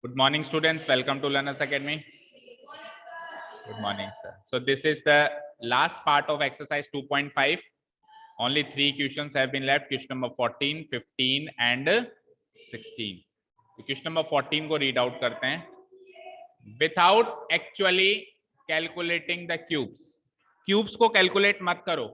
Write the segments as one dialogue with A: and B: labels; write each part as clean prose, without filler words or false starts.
A: Good morning, students. Welcome to Learners Academy. Good morning, sir. So this is the last part of exercise 2.5. Only 3 questions have been left. Question number 14, 15 and 16. Question number 14 को read out करते हैं. Without actually calculating the cubes. Cubes को calculate मत करो.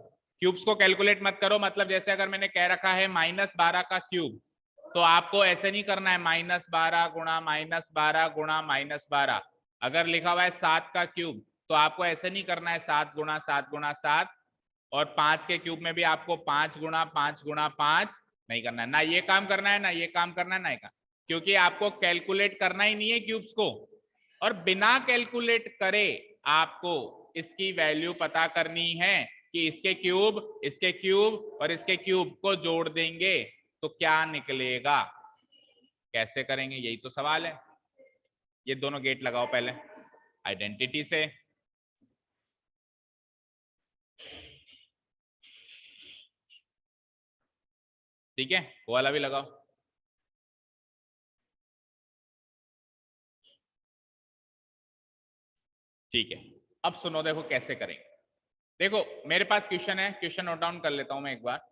A: Cubes को calculate मत करो मतलब जैसे अगर मैंने कह रखा है -12 का क्यूब, तो आपको ऐसे नहीं करना है -12 गुणा -12 गुणा -12. अगर लिखा हुआ है 7 का क्यूब तो आपको ऐसे नहीं करना है 7 गुणा 7 गुणा 7, और 5 के क्यूब में भी आपको 5 गुणा 5 गुणा 5 नहीं करना है. ना ये काम करना है ना ये काम करना है ना ये, क्योंकि आपको कैलकुलेट करना ही नहीं है क्यूब्स को, और बिना कैलकुलेट करे आपको इसकी वैल्यू पता करनी है कि इसके क्यूब और इसके क्यूब को जोड़ देंगे तो क्या निकलेगा. कैसे करेंगे यही तो सवाल है. ये दोनों गेट लगाओ पहले आइडेंटिटी से. ठीक है, वो वाला भी लगाओ. ठीक है, अब सुनो, देखो कैसे करेंगे. देखो मेरे पास क्वेश्चन है, क्वेश्चन नोट डाउन कर लेता हूं मैं एक बार.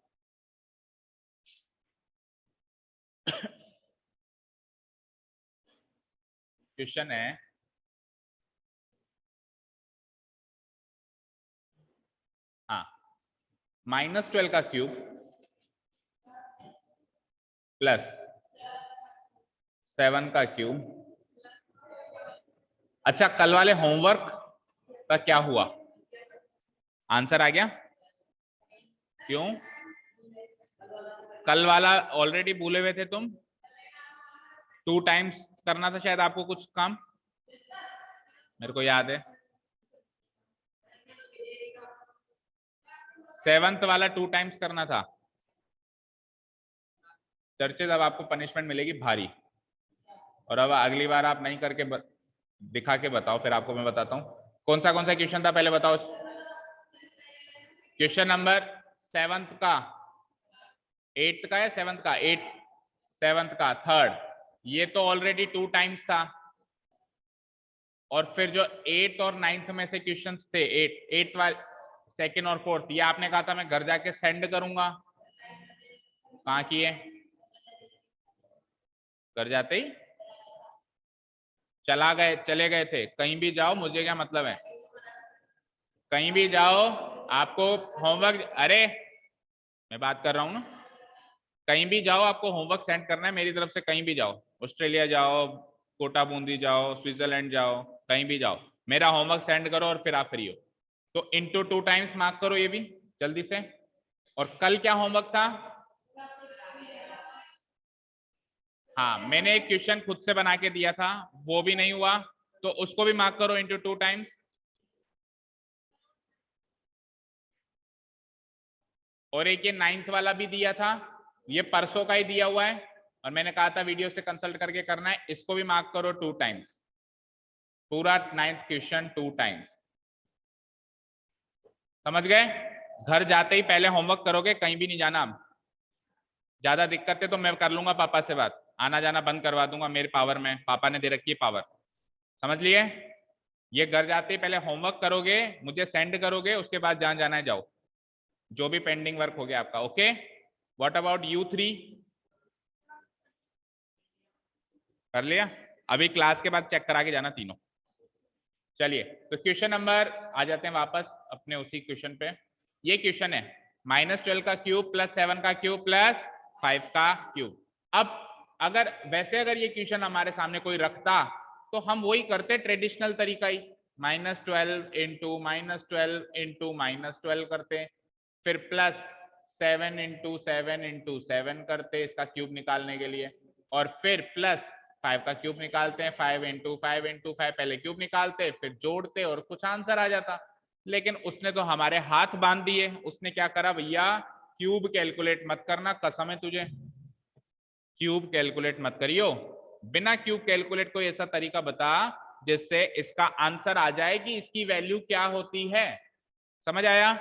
A: क्वेश्चन है हाँ, -12 का क्यूब प्लस 7 का क्यूब. अच्छा, कल वाले होमवर्क का क्या हुआ? आंसर आ गया? क्यों? कल वाला ऑलरेडी भूले हुए थे तुम. 2 टाइम्स करना था शायद आपको कुछ काम, मेरे को याद है. 7th वाला 2 टाइम्स करना था. चर्चेज, अब आपको पनिशमेंट मिलेगी भारी, और अब अगली बार आप नहीं करके दिखा के बताओ, फिर आपको मैं बताता हूं कौन सा क्वेश्चन था. पहले बताओ. क्वेश्चन नंबर 7th का, 8th का है 7th का, 7th का 3rd. ये तो ऑलरेडी 2 टाइम्स था, और फिर जो 8th और 9th में से क्वेश्चंस थे, 8th वाले 2nd और 4th, ये आपने कहा था मैं घर जाके सेंड करूंगा. कहाँ किए? घर जाते ही चले गए थे. कहीं भी जाओ, मुझे क्या मतलब है, कहीं भी जाओ आपको होमवर्क, अरे मैं बात कर रहा हूं ना, कहीं भी जाओ आपको होमवर्क सेंड करना है मेरी तरफ से. कहीं भी जाओ, ऑस्ट्रेलिया जाओ, कोटा बूंदी जाओ, स्विट्जरलैंड जाओ, कहीं भी जाओ, मेरा होमवर्क सेंड करो और फिर आप फ्री हो. तो इंटू 2 टाइम्स मार्क करो ये भी जल्दी से. और कल क्या होमवर्क था? हाँ, मैंने एक क्वेश्चन खुद से बना के दिया था, वो भी नहीं हुआ, तो उसको भी मार्क करो इंटू 2 टाइम्स. और एक ये 9th वाला भी दिया था, ये परसों का ही दिया हुआ है, और मैंने कहा था वीडियो से कंसल्ट करके करना है. इसको भी मार्क करो 2 टाइम्स. पूरा 9th क्वेश्चन 2 टाइम्स. समझ गए? घर जाते ही पहले होमवर्क करोगे, कहीं भी नहीं जाना. अब ज्यादा दिक्कत है तो मैं कर लूंगा पापा से बात, आना जाना बंद करवा दूंगा, मेरे पावर में, पापा ने दे रखी है पावर. समझ लिए? ये घर जाते ही पहले होमवर्क करोगे, मुझे सेंड करोगे, उसके बाद जहां जाना है जाओ, जो भी पेंडिंग वर्क हो गया आपका. Okay, what about U3? कर लिया? अभी क्लास के बाद चेक करा के जाना तीनों. चलिए, तो क्वेश्चन नंबर आ जाते हैं वापस अपने उसी क्वेश्चन पे. ये क्वेश्चन है -12 का क्यूब प्लस 7 का क्यूब प्लस 5 का क्यूब. अब अगर ये क्वेश्चन हमारे सामने कोई रखता तो हम वही करते ट्रेडिशनल तरीका ही, -12 इंटू -12 करते, फिर प्लस 7 इंटू 7 करते इसका क्यूब निकालने के लिए, और फिर प्लस 5 का क्यूब निकालते हैं. 5 इंटू 5 पहले क्यूब निकालते, फिर जोड़ते और कुछ आंसर आ जाता. लेकिन उसने तो हमारे हाथ बांध दिए. उसने क्या करा भैया, क्यूब कैलकुलेट मत करना, कसम है तुझे, क्यूब कैलकुलेट मत करियो. बिना क्यूब कैलकुलेट कोई ऐसा तरीका बता जिससे इसका आंसर आ जाए कि इसकी वैल्यू क्या होती है. समझ आया?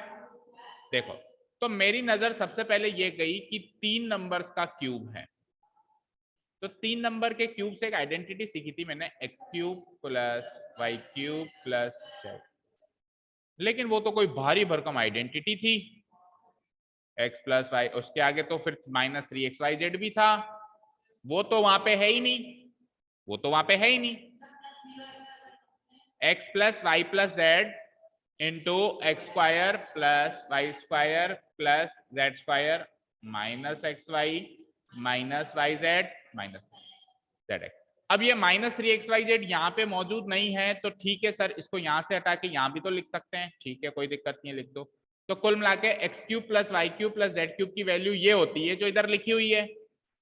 A: देखो, तो मेरी नजर सबसे पहले ये गई कि 3 नंबर्स का क्यूब है. तो 3 नंबर के क्यूब से एक आइडेंटिटी सीखी थी मैंने, x cube plus y cube plus z, लेकिन वो तो कोई भारी भरकम आइडेंटिटी थी, एक्स प्लस वाई, उसके आगे तो फिर -3xyz भी था, वो तो वहां पे है ही नहीं, वो तो वहां पे है ही नहीं। X plus y plus z into x square plus y square plus z square minus x y minus y z minus z x. अब ये -3xyz यहाँ पे मौजूद नहीं है, तो ठीक है सर, इसको यहाँ से हटा के यहाँ भी तो लिख सकते हैं, ठीक है कोई दिक्कत नहीं है, लिख दो। तो कुल मिला के x cube plus y cube plus z cube की वैल्यू ये होती है जो इधर लिखी हुई है,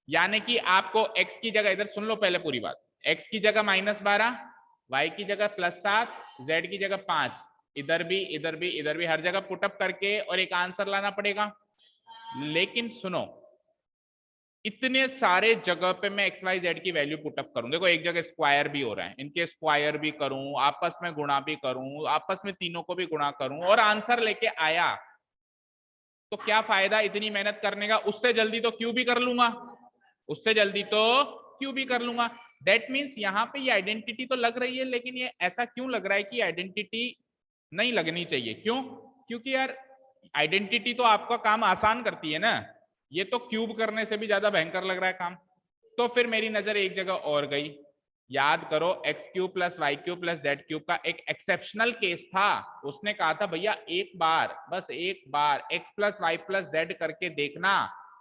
A: यानी कि आपको x की जगह, इधर सुन लो पहले पूरी बात, x की जगह -12, y की जगह +7, z की जगह 5, इधर भी इधर भी इधर भी हर जगह पुटअप करके और एक आंसर लाना पड़ेगा। लेकिन सुनो, इतने सारे जगह पे मैं एक्स वाई जेड की वैल्यू पुटअप करूं, देखो एक जगह स्क्वायर भी हो रहा है, इनके स्क्वायर भी करूं, आपस में गुणा भी करूं, आपस में तीनों को भी गुणा करूं और आंसर लेके आया, तो क्या फायदा इतनी मेहनत करने का, उससे जल्दी तो क्यू भी कर लूंगा, उससे जल्दी तो क्यू भी कर लूंगा। दैट मीन्स यहाँ पे ये आइडेंटिटी तो लग रही है, लेकिन ये ऐसा क्यों लग रहा है कि आइडेंटिटी नहीं लगनी चाहिए, क्यों? क्योंकि यार आइडेंटिटी तो आपका काम आसान करती है ना, ये तो क्यूब करने से भी ज्यादा भयंकर लग रहा है काम। तो फिर मेरी नजर एक जगह और गई, याद करो x cube plus y cube plus z cube का एक एक्सेप्शनल केस था, उसने कहा था भैया एक बार, बस एक बार x plus y plus z करके देखना,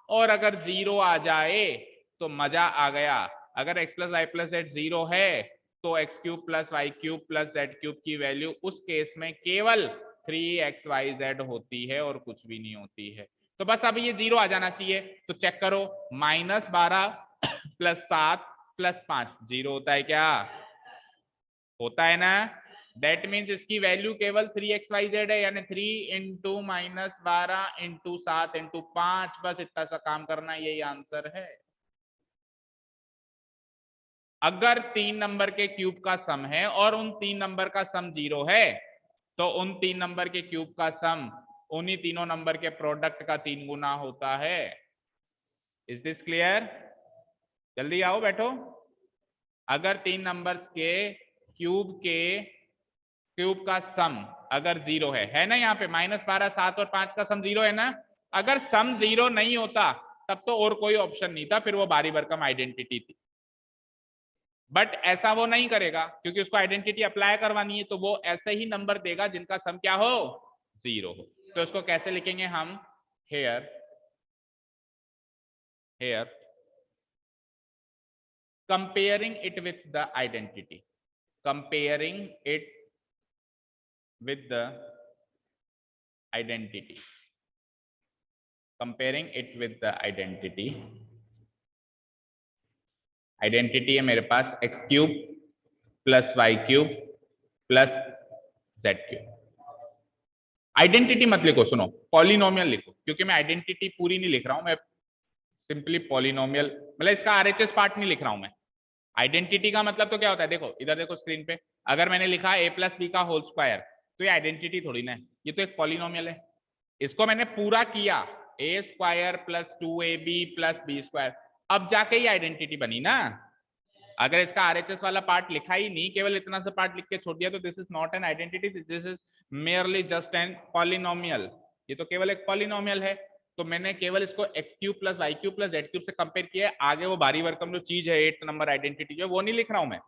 A: और अगर 0 आ जाए तो मजा आ गया, अगर x plus y plus z 0 है तो x cube plus y cube plus z cube की वैल्यू उस केस में केवल 3xyz होती है और कुछ भी नहीं होती है। तो बस अब ये 0 आ जाना चाहिए, तो चेक करो, -12 + 7 + 5 0 होता है क्या? होता है ना? दैट मीन्स इसकी वैल्यू केवल 3xyz है, यानी 3 × -12 × 7 × 5, बस इतना सा काम करना, यही आंसर है। अगर 3 नंबर के क्यूब का सम है और उन 3 नंबर का सम 0 है, तो उन 3 नंबर के क्यूब का सम उन्हीं तीनों नंबर के प्रोडक्ट का 3 गुना होता है। Is this clear? जल्दी आओ बैठो। अगर 3 नंबर्स के क्यूब का सम अगर 0 है ना, यहाँ पे -12 7 और 5 का सम 0 है ना, अगर सम 0 नहीं होता तब तो और कोई ऑप्शन नहीं था, फिर वो भारी भरकम आइडेंटिटी थी। बट ऐसा वो नहीं करेगा, क्योंकि उसको आइडेंटिटी अप्लाई करवानी है, तो वो ऐसे ही नंबर देगा जिनका सम क्या हो? 0 हो। तो इसको कैसे लिखेंगे हम? Here comparing it with the identity, comparing it with the identity, comparing it with the identity, identity है मेरे पास x³ + y³ + z³। आइडेंटिटी मत लिखो, सुनो, पॉलिनोमियल लिखो, क्योंकि मैं आइडेंटिटी पूरी नहीं लिख रहा हूं, मैं सिंपली पॉलिनोमियल, मतलब इसका आरएचएस पार्ट नहीं लिख रहा हूं मैं। आइडेंटिटी का मतलब तो क्या होता है, देखो इधर देखो स्क्रीन पे, अगर मैंने लिखा a + b का होल स्क्वायर, तो ये आइडेंटिटी थोड़ी ना है, ये तो एक पॉलिनोमियल है। इसको मैंने पूरा किया, a² + 2ab + b², अब जाके ये आइडेंटिटी बनी ना। अगर इसका आरएचएस वाला पार्ट लिखा ही नहीं, केवल इतना सा पार्ट लिख के छोड़ दिया, तो this is not an identity, this is merely just an polynomial, ये तो केवल एक पॉलिनोमियल है। तो मैंने केवल इसको x³ + y³ + z³ से कंपेयर किया है, आगे वो भारी भरकम जो चीज है 8th नंबर आइडेंटिटी जो है वो नहीं लिख रहा हूं मैं।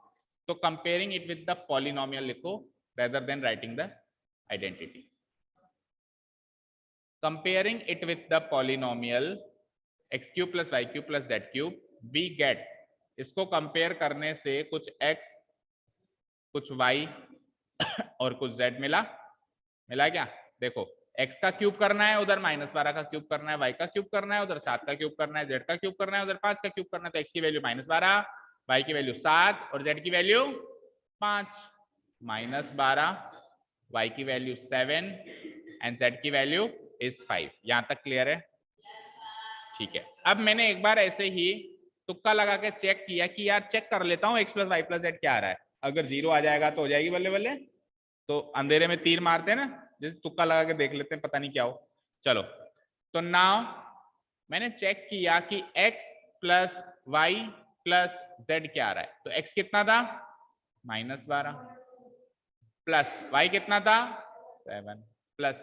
A: तो comparing it with the polynomial लिखो rather than writing the identity. Comparing it with the polynomial x³ + y³ + z³ we get, इसको कंपेयर करने से कुछ x कुछ y और कुछ z मिला क्या? देखो x का क्यूब करना है, उधर -12 का क्यूब करना है, y का क्यूब करना है, उधर 7 का क्यूब करना है, z का क्यूब करना है, उधर 5 का क्यूब करना है, तो x की वैल्यू -12, y की वैल्यू 7 और z की वैल्यू 5। -12, y की वैल्यू 7 एंड z की वैल्यू इज 5। यहां तक क्लियर है? ठीक है। अब मैंने एक बार ऐसे ही तुक्का लगा के चेक किया कि यार चेक कर लेता हूँ x + y + z क्या आ रहा है, अगर 0 आ जाएगा तो हो जाएगी बल्ले बल्ले, तो अंधेरे में तीर मारते हैं ना, जैसे तुक्का लगा के देख लेते हैं, पता नहीं क्या हो। चलो, तो नाउ मैंने चेक किया कि x + y प्लस z क्या आ रहा है, तो x कितना था -12 प्लस y कितना था 7 प्लस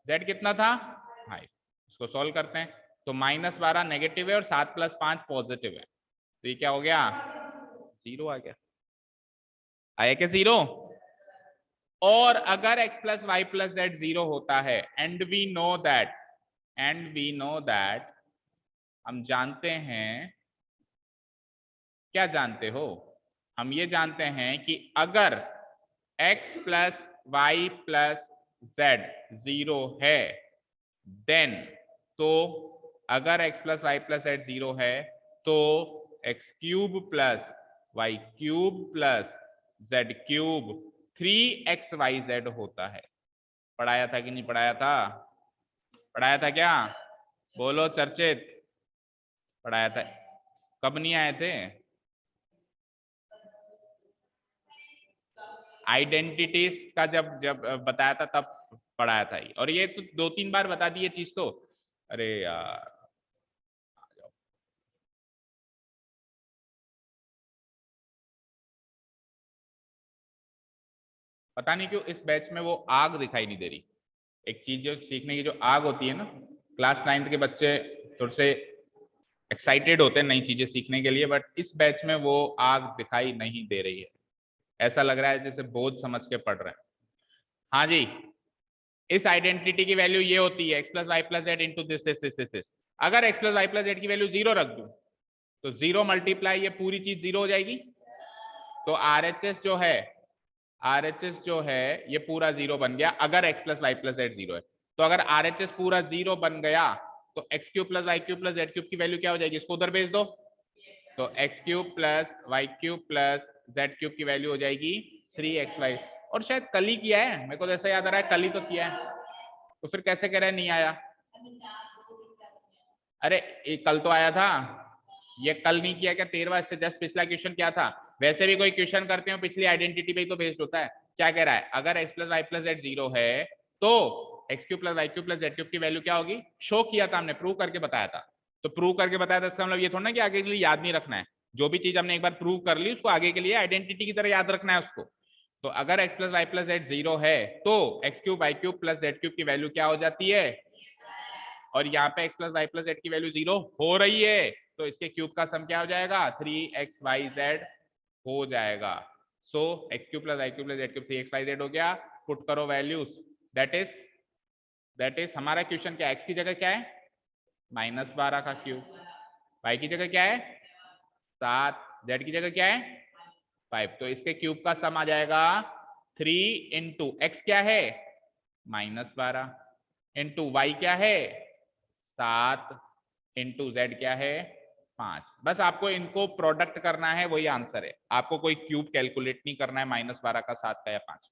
A: z कितना था 5। इसको सॉल्व करते हैं तो -12 नेगेटिव है और 7 + 5 पॉजिटिव है, तो ये क्या हो गया 0 आ गया। आया क्या 0? और अगर x + y + z 0 होता है एंड वी नो दैट हम जानते हैं, क्या जानते हो, हम ये जानते हैं कि अगर x + y + z 0 है देन, तो अगर x + y + z 0 है तो x³ + y³ + z³ 3xyz होता है। पढ़ाया था कि नहीं पढ़ाया था? पढ़ाया था क्या? बोलो चर्चित, पढ़ाया था। कब नहीं आए थे? आइडेंटिटीज का जब बताया था तब पढ़ाया था। और ये तो 2-3 बार बता दी ये चीज तो, अरे यार पता नहीं क्यों इस बैच में वो आग दिखाई नहीं दे रही। एक चीज जो सीखने की जो आग होती है ना, क्लास 9th के बच्चे थोड़े से एक्साइटेड होते हैं नई चीजें सीखने के लिए, बट इस बैच में वो आग दिखाई नहीं दे रही है। ऐसा लग रहा है जैसे बोझ समझ के पढ़ रहे हैं। हाँ जी, इस आइडेंटिटी की वैल्यू ये होती है x + y + z into this. अगर x + y + z की वैल्यू 0 रख दूं तो 0 मल्टीप्लाई ये पूरी चीज 0 हो जाएगी। तो RHS जो है ये पूरा 0 बन गया अगर x + y + z 0 है। तो अगर RHS पूरा 0 बन गया तो x³ + y³ + z³ की वैल्यू क्या हो जाएगी, इसको उधर भेज दो, तो x³ + y³ + z³ की वैल्यू हो जाएगी 3xy। और शायद कल ही किया है, मेरे को तो ऐसा याद आ रहा है कल ही तो किया है, तो फिर कैसे कह रहे हैं नहीं आया? अरे ये कल तो आया था, ये कल नहीं किया क्या 13वां? इससे जस्ट पिछला क्वेश्चन क्या था? वैसे भी कोई क्वेश्चन करते हो पिछली आइडेंटिटी पे ही तो बेस्ड होता है। क्या कह रहा है, अगर x + y + z 0 है तो x³ + y³ + z³ की वैल्यू क्या होगी? शो किया था हमने, प्रूव करके बताया था। तो प्रूव करके बताया था इसका मतलब ये थोड़ा ना कि आगे के लिए याद नहीं रखना है। जो भी चीज हमने एक बार प्रूव कर ली उसको आगे के लिए आइडेंटिटी की तरह याद रखना है उसको। तो अगर x + y + z 0 है तो x³ y³ + z³ की वैल्यू क्या हो जाती है? और यहाँ पे x + y + z की वैल्यू 0 हो रही है, तो इसके क्यूब का सम क्या हो जाएगा? 3xyz हो जाएगा। सो x³ + y³ + z³ 3xyz हो गया। पुट करो वैल्यूज, दैट इज हमारा क्वेश्चन क्या, x की जगह क्या है -12 का क्यूब, y की जगह क्या है 7, z की जगह क्या है 5। तो इसके क्यूब का सम आ जाएगा 3 इंटू x क्या है -12 इंटू y क्या है 7 इंटू z क्या है 5। बस आपको इनको प्रोडक्ट करना है, वही आंसर है। आपको कोई क्यूब कैलकुलेट नहीं करना है -12 का 7 का या 5।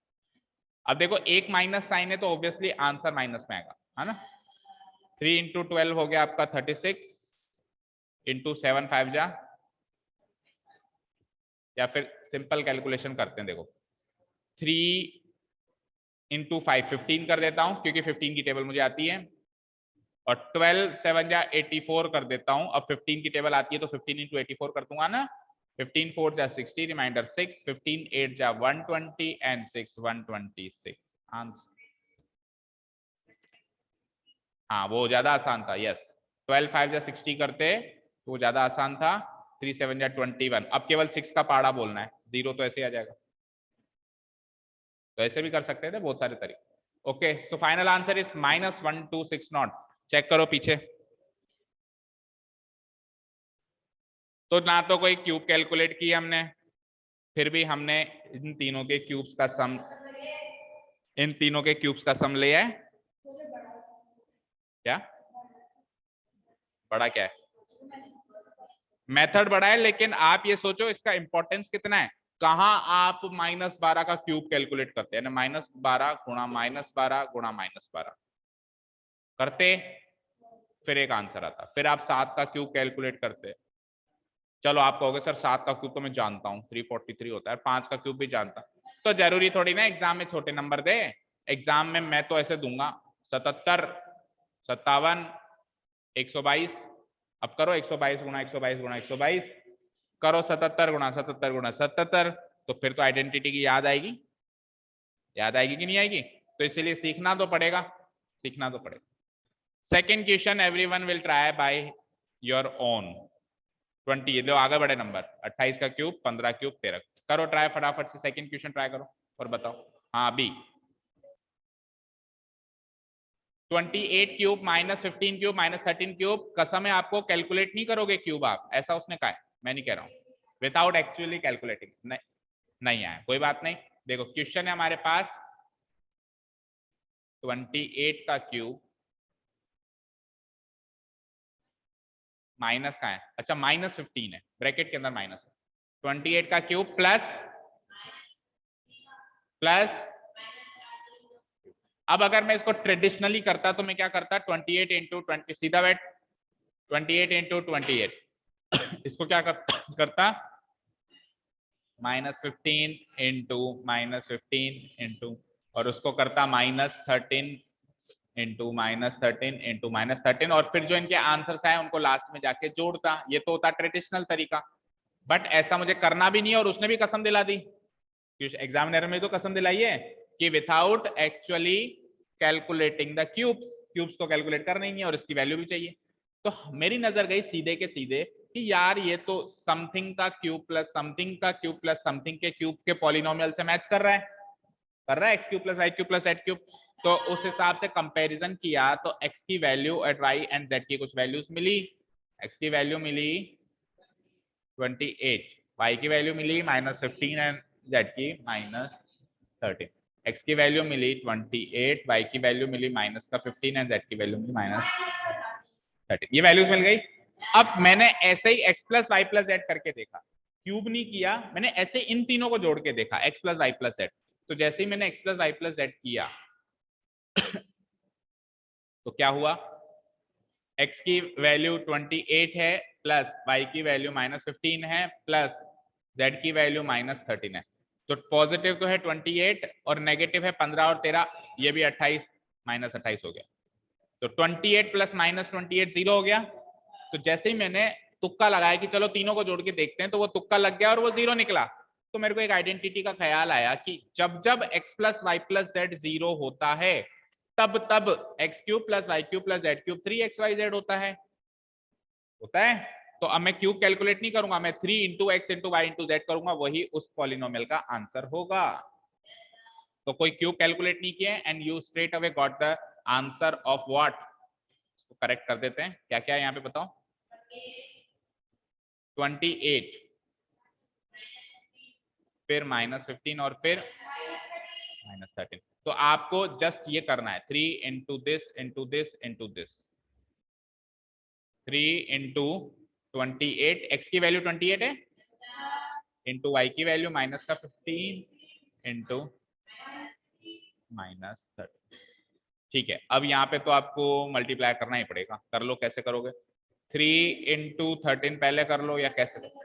A: अब देखो एक माइनस साइन है तो ऑब्वियसली आंसर माइनस में आएगा, है ना। 3 इंटू 12 हो गया आपका 36 इंटू 7 5 जा, या फिर सिंपल कैलकुलेशन करते हैं। देखो 3 इंटू 5 15 कर देता हूं क्योंकि 15 की टेबल मुझे आती है, और 12 7 जा 84 कर देता हूं। अब 15 की टेबल आती है तो 15 इंटू 84 कर दूंगा ना। 15 4 जा 60, रिमाइंडर 6, 15 8 जा 120 एंड 6 126 आंसर। हाँ वो ज्यादा आसान था, यस। 12 5 जा 60 करते तो वो ज्यादा आसान था। 3 7 जा 21। अब केवल 6 का पाड़ा बोलना है, 0 तो ऐसे ही आ जाएगा। तो ऐसे भी कर सकते थे, बहुत सारे तरीके। ओके, तो फाइनल आंसर इज -1260। चेक करो पीछे, तो ना तो कोई क्यूब कैलकुलेट की हमने, फिर भी हमने इन तीनों के क्यूब्स का सम लिया है। क्या बड़ा क्या है? मेथड बड़ा है, लेकिन आप ये सोचो इसका इंपॉर्टेंस कितना है। कहां आप -12 का क्यूब कैलकुलेट करते हैं, -12 गुणा -12 गुणा -12 करते, फिर एक आंसर आता। फिर आप 7 का क्यूब कैलकुलेट करते। चलो आप कहोगे सर 7 का क्यूब तो मैं जानता हूँ 343 होता है, 5 का क्यूब भी जानता। तो जरूरी थोड़ी ना एग्जाम में छोटे नंबर दे। एग्जाम में मैं तो ऐसे दूंगा 77 57 122। अब करो 122 गुणा 122 गुणा 122, करो 77 गुणा 77 गुणा 77, तो फिर तो आइडेंटिटी की याद आएगी कि नहीं आएगी? तो इसलिए सीखना तो पड़ेगा, सीखना तो पड़ेगा। Second question everyone will try by your own. 20, ये लो आगे बढ़े नंबर, 28 का क्यूब 15 क्यूब 13, करो ट्राई फटाफट से सेकंड क्वेश्चन ट्राई करो और बताओ। हाँ b, 28 cube minus 15 cube minus 13 cube, कसम है आपको कैलकुलेट नहीं करोगे क्यूब आप, ऐसा उसने कहा है, मैं नहीं कह रहा हूँ, विदाउट एक्चुअली कैलकुलेटिंग। नहीं आया, कोई बात नहीं। देखो क्वेश्चन है हमारे पास 28 का क्यूब माइनस का है, अच्छा माइनस 15 है, ब्रैकेट के अंदर माइनस है, 28 का क्यूब प्लस अब अगर मैं इसको ट्रेडिशनली करता तो मैं क्या करता, 28 इंटू 20, सीधा बैठ 28 इंटू 28 इसको क्या करता -15 इंटू -15 इंटू, और उसको करता -13 इंटू -13 इंटू -13, और फिर जो इनके आंसर्स आए उनको लास्ट में जाके जोड़ता। ये तो होता ट्रेडिशनल तरीका, बट ऐसा मुझे करना भी नहीं है, और उसने भी कसम दिला दी, एग्जामिनर में तो कसम दिलाई है कि without actually calculating the cubes तो कैलकुलेट करना ही नहीं है, और इसकी वैल्यू भी चाहिए। तो मेरी नजर गई सीधे के सीधे कि यार ये तो समथिंग का क्यूब प्लस समथिंग का क्यूब प्लस समथिंग के क्यूब के पॉलिनोमियल से मैच कर रहा है x cube plus y cube plus z cube. तो उस हिसाब से कंपैरिजन किया तो एक्स की value at y and z की कुछ वैल्यूज मिली। एक्स की वैल्यू मिली 28, वाई की वैल्यू मिली -15 एंड जेड की -13। एक्स की वैल्यू मिली 28, वाई की वैल्यू मिली -15 एंड जेड की वैल्यू मिली -13, ये वैल्यूज मिल गई। अब मैंने ऐसे ही x plus y plus z करके देखा, क्यूब नहीं किया मैंने, ऐसे इन तीनों को जोड़ के देखा x plus y plus z. तो जैसे ही मैंने x plus y plus z किया तो क्या हुआ, x की वैल्यू 28 है प्लस y की वैल्यू -15 है प्लस z की वैल्यू -13 है। तो पॉजिटिव तो है 28 और नेगेटिव है 15 और 13, ये भी 28 -28 हो गया। तो 28 प्लस -28 0 हो गया। तो जैसे ही मैंने तुक्का लगाया कि चलो तीनों को जोड़ के देखते हैं, तो वो तुक्का लग गया और वो 0 निकला। तो मेरे को एक आइडेंटिटी का ख्याल आया कि जब जब x plus y plus z 0 होता है तब तब x cube plus y cube plus z cube 3xyz होता है। तो अब मैं क्यूब कैलकुलेट नहीं करूंगा, मैं 3 into x into y into z करूंगा, वही उस पॉलिनोमियल का आंसर होगा। तो कोई क्यूब कैलकुलेट नहीं किया and you straight away got the answer of what. इसको करेक्ट कर देते हैं, क्या क्या है यहाँ पे बताओ। 28 फिर -15 और फिर -13। तो आपको जस्ट ये करना है 3 into this into this into this, 3 into 28, x की वैल्यू 28 है इंटू वाई की वैल्यू -15 इंटू -13। ठीक है, अब यहाँ पे तो आपको मल्टीप्लाई करना ही पड़ेगा, कर लो, कैसे करोगे, 3 इंटू 13 पहले कर लो या कैसे करो,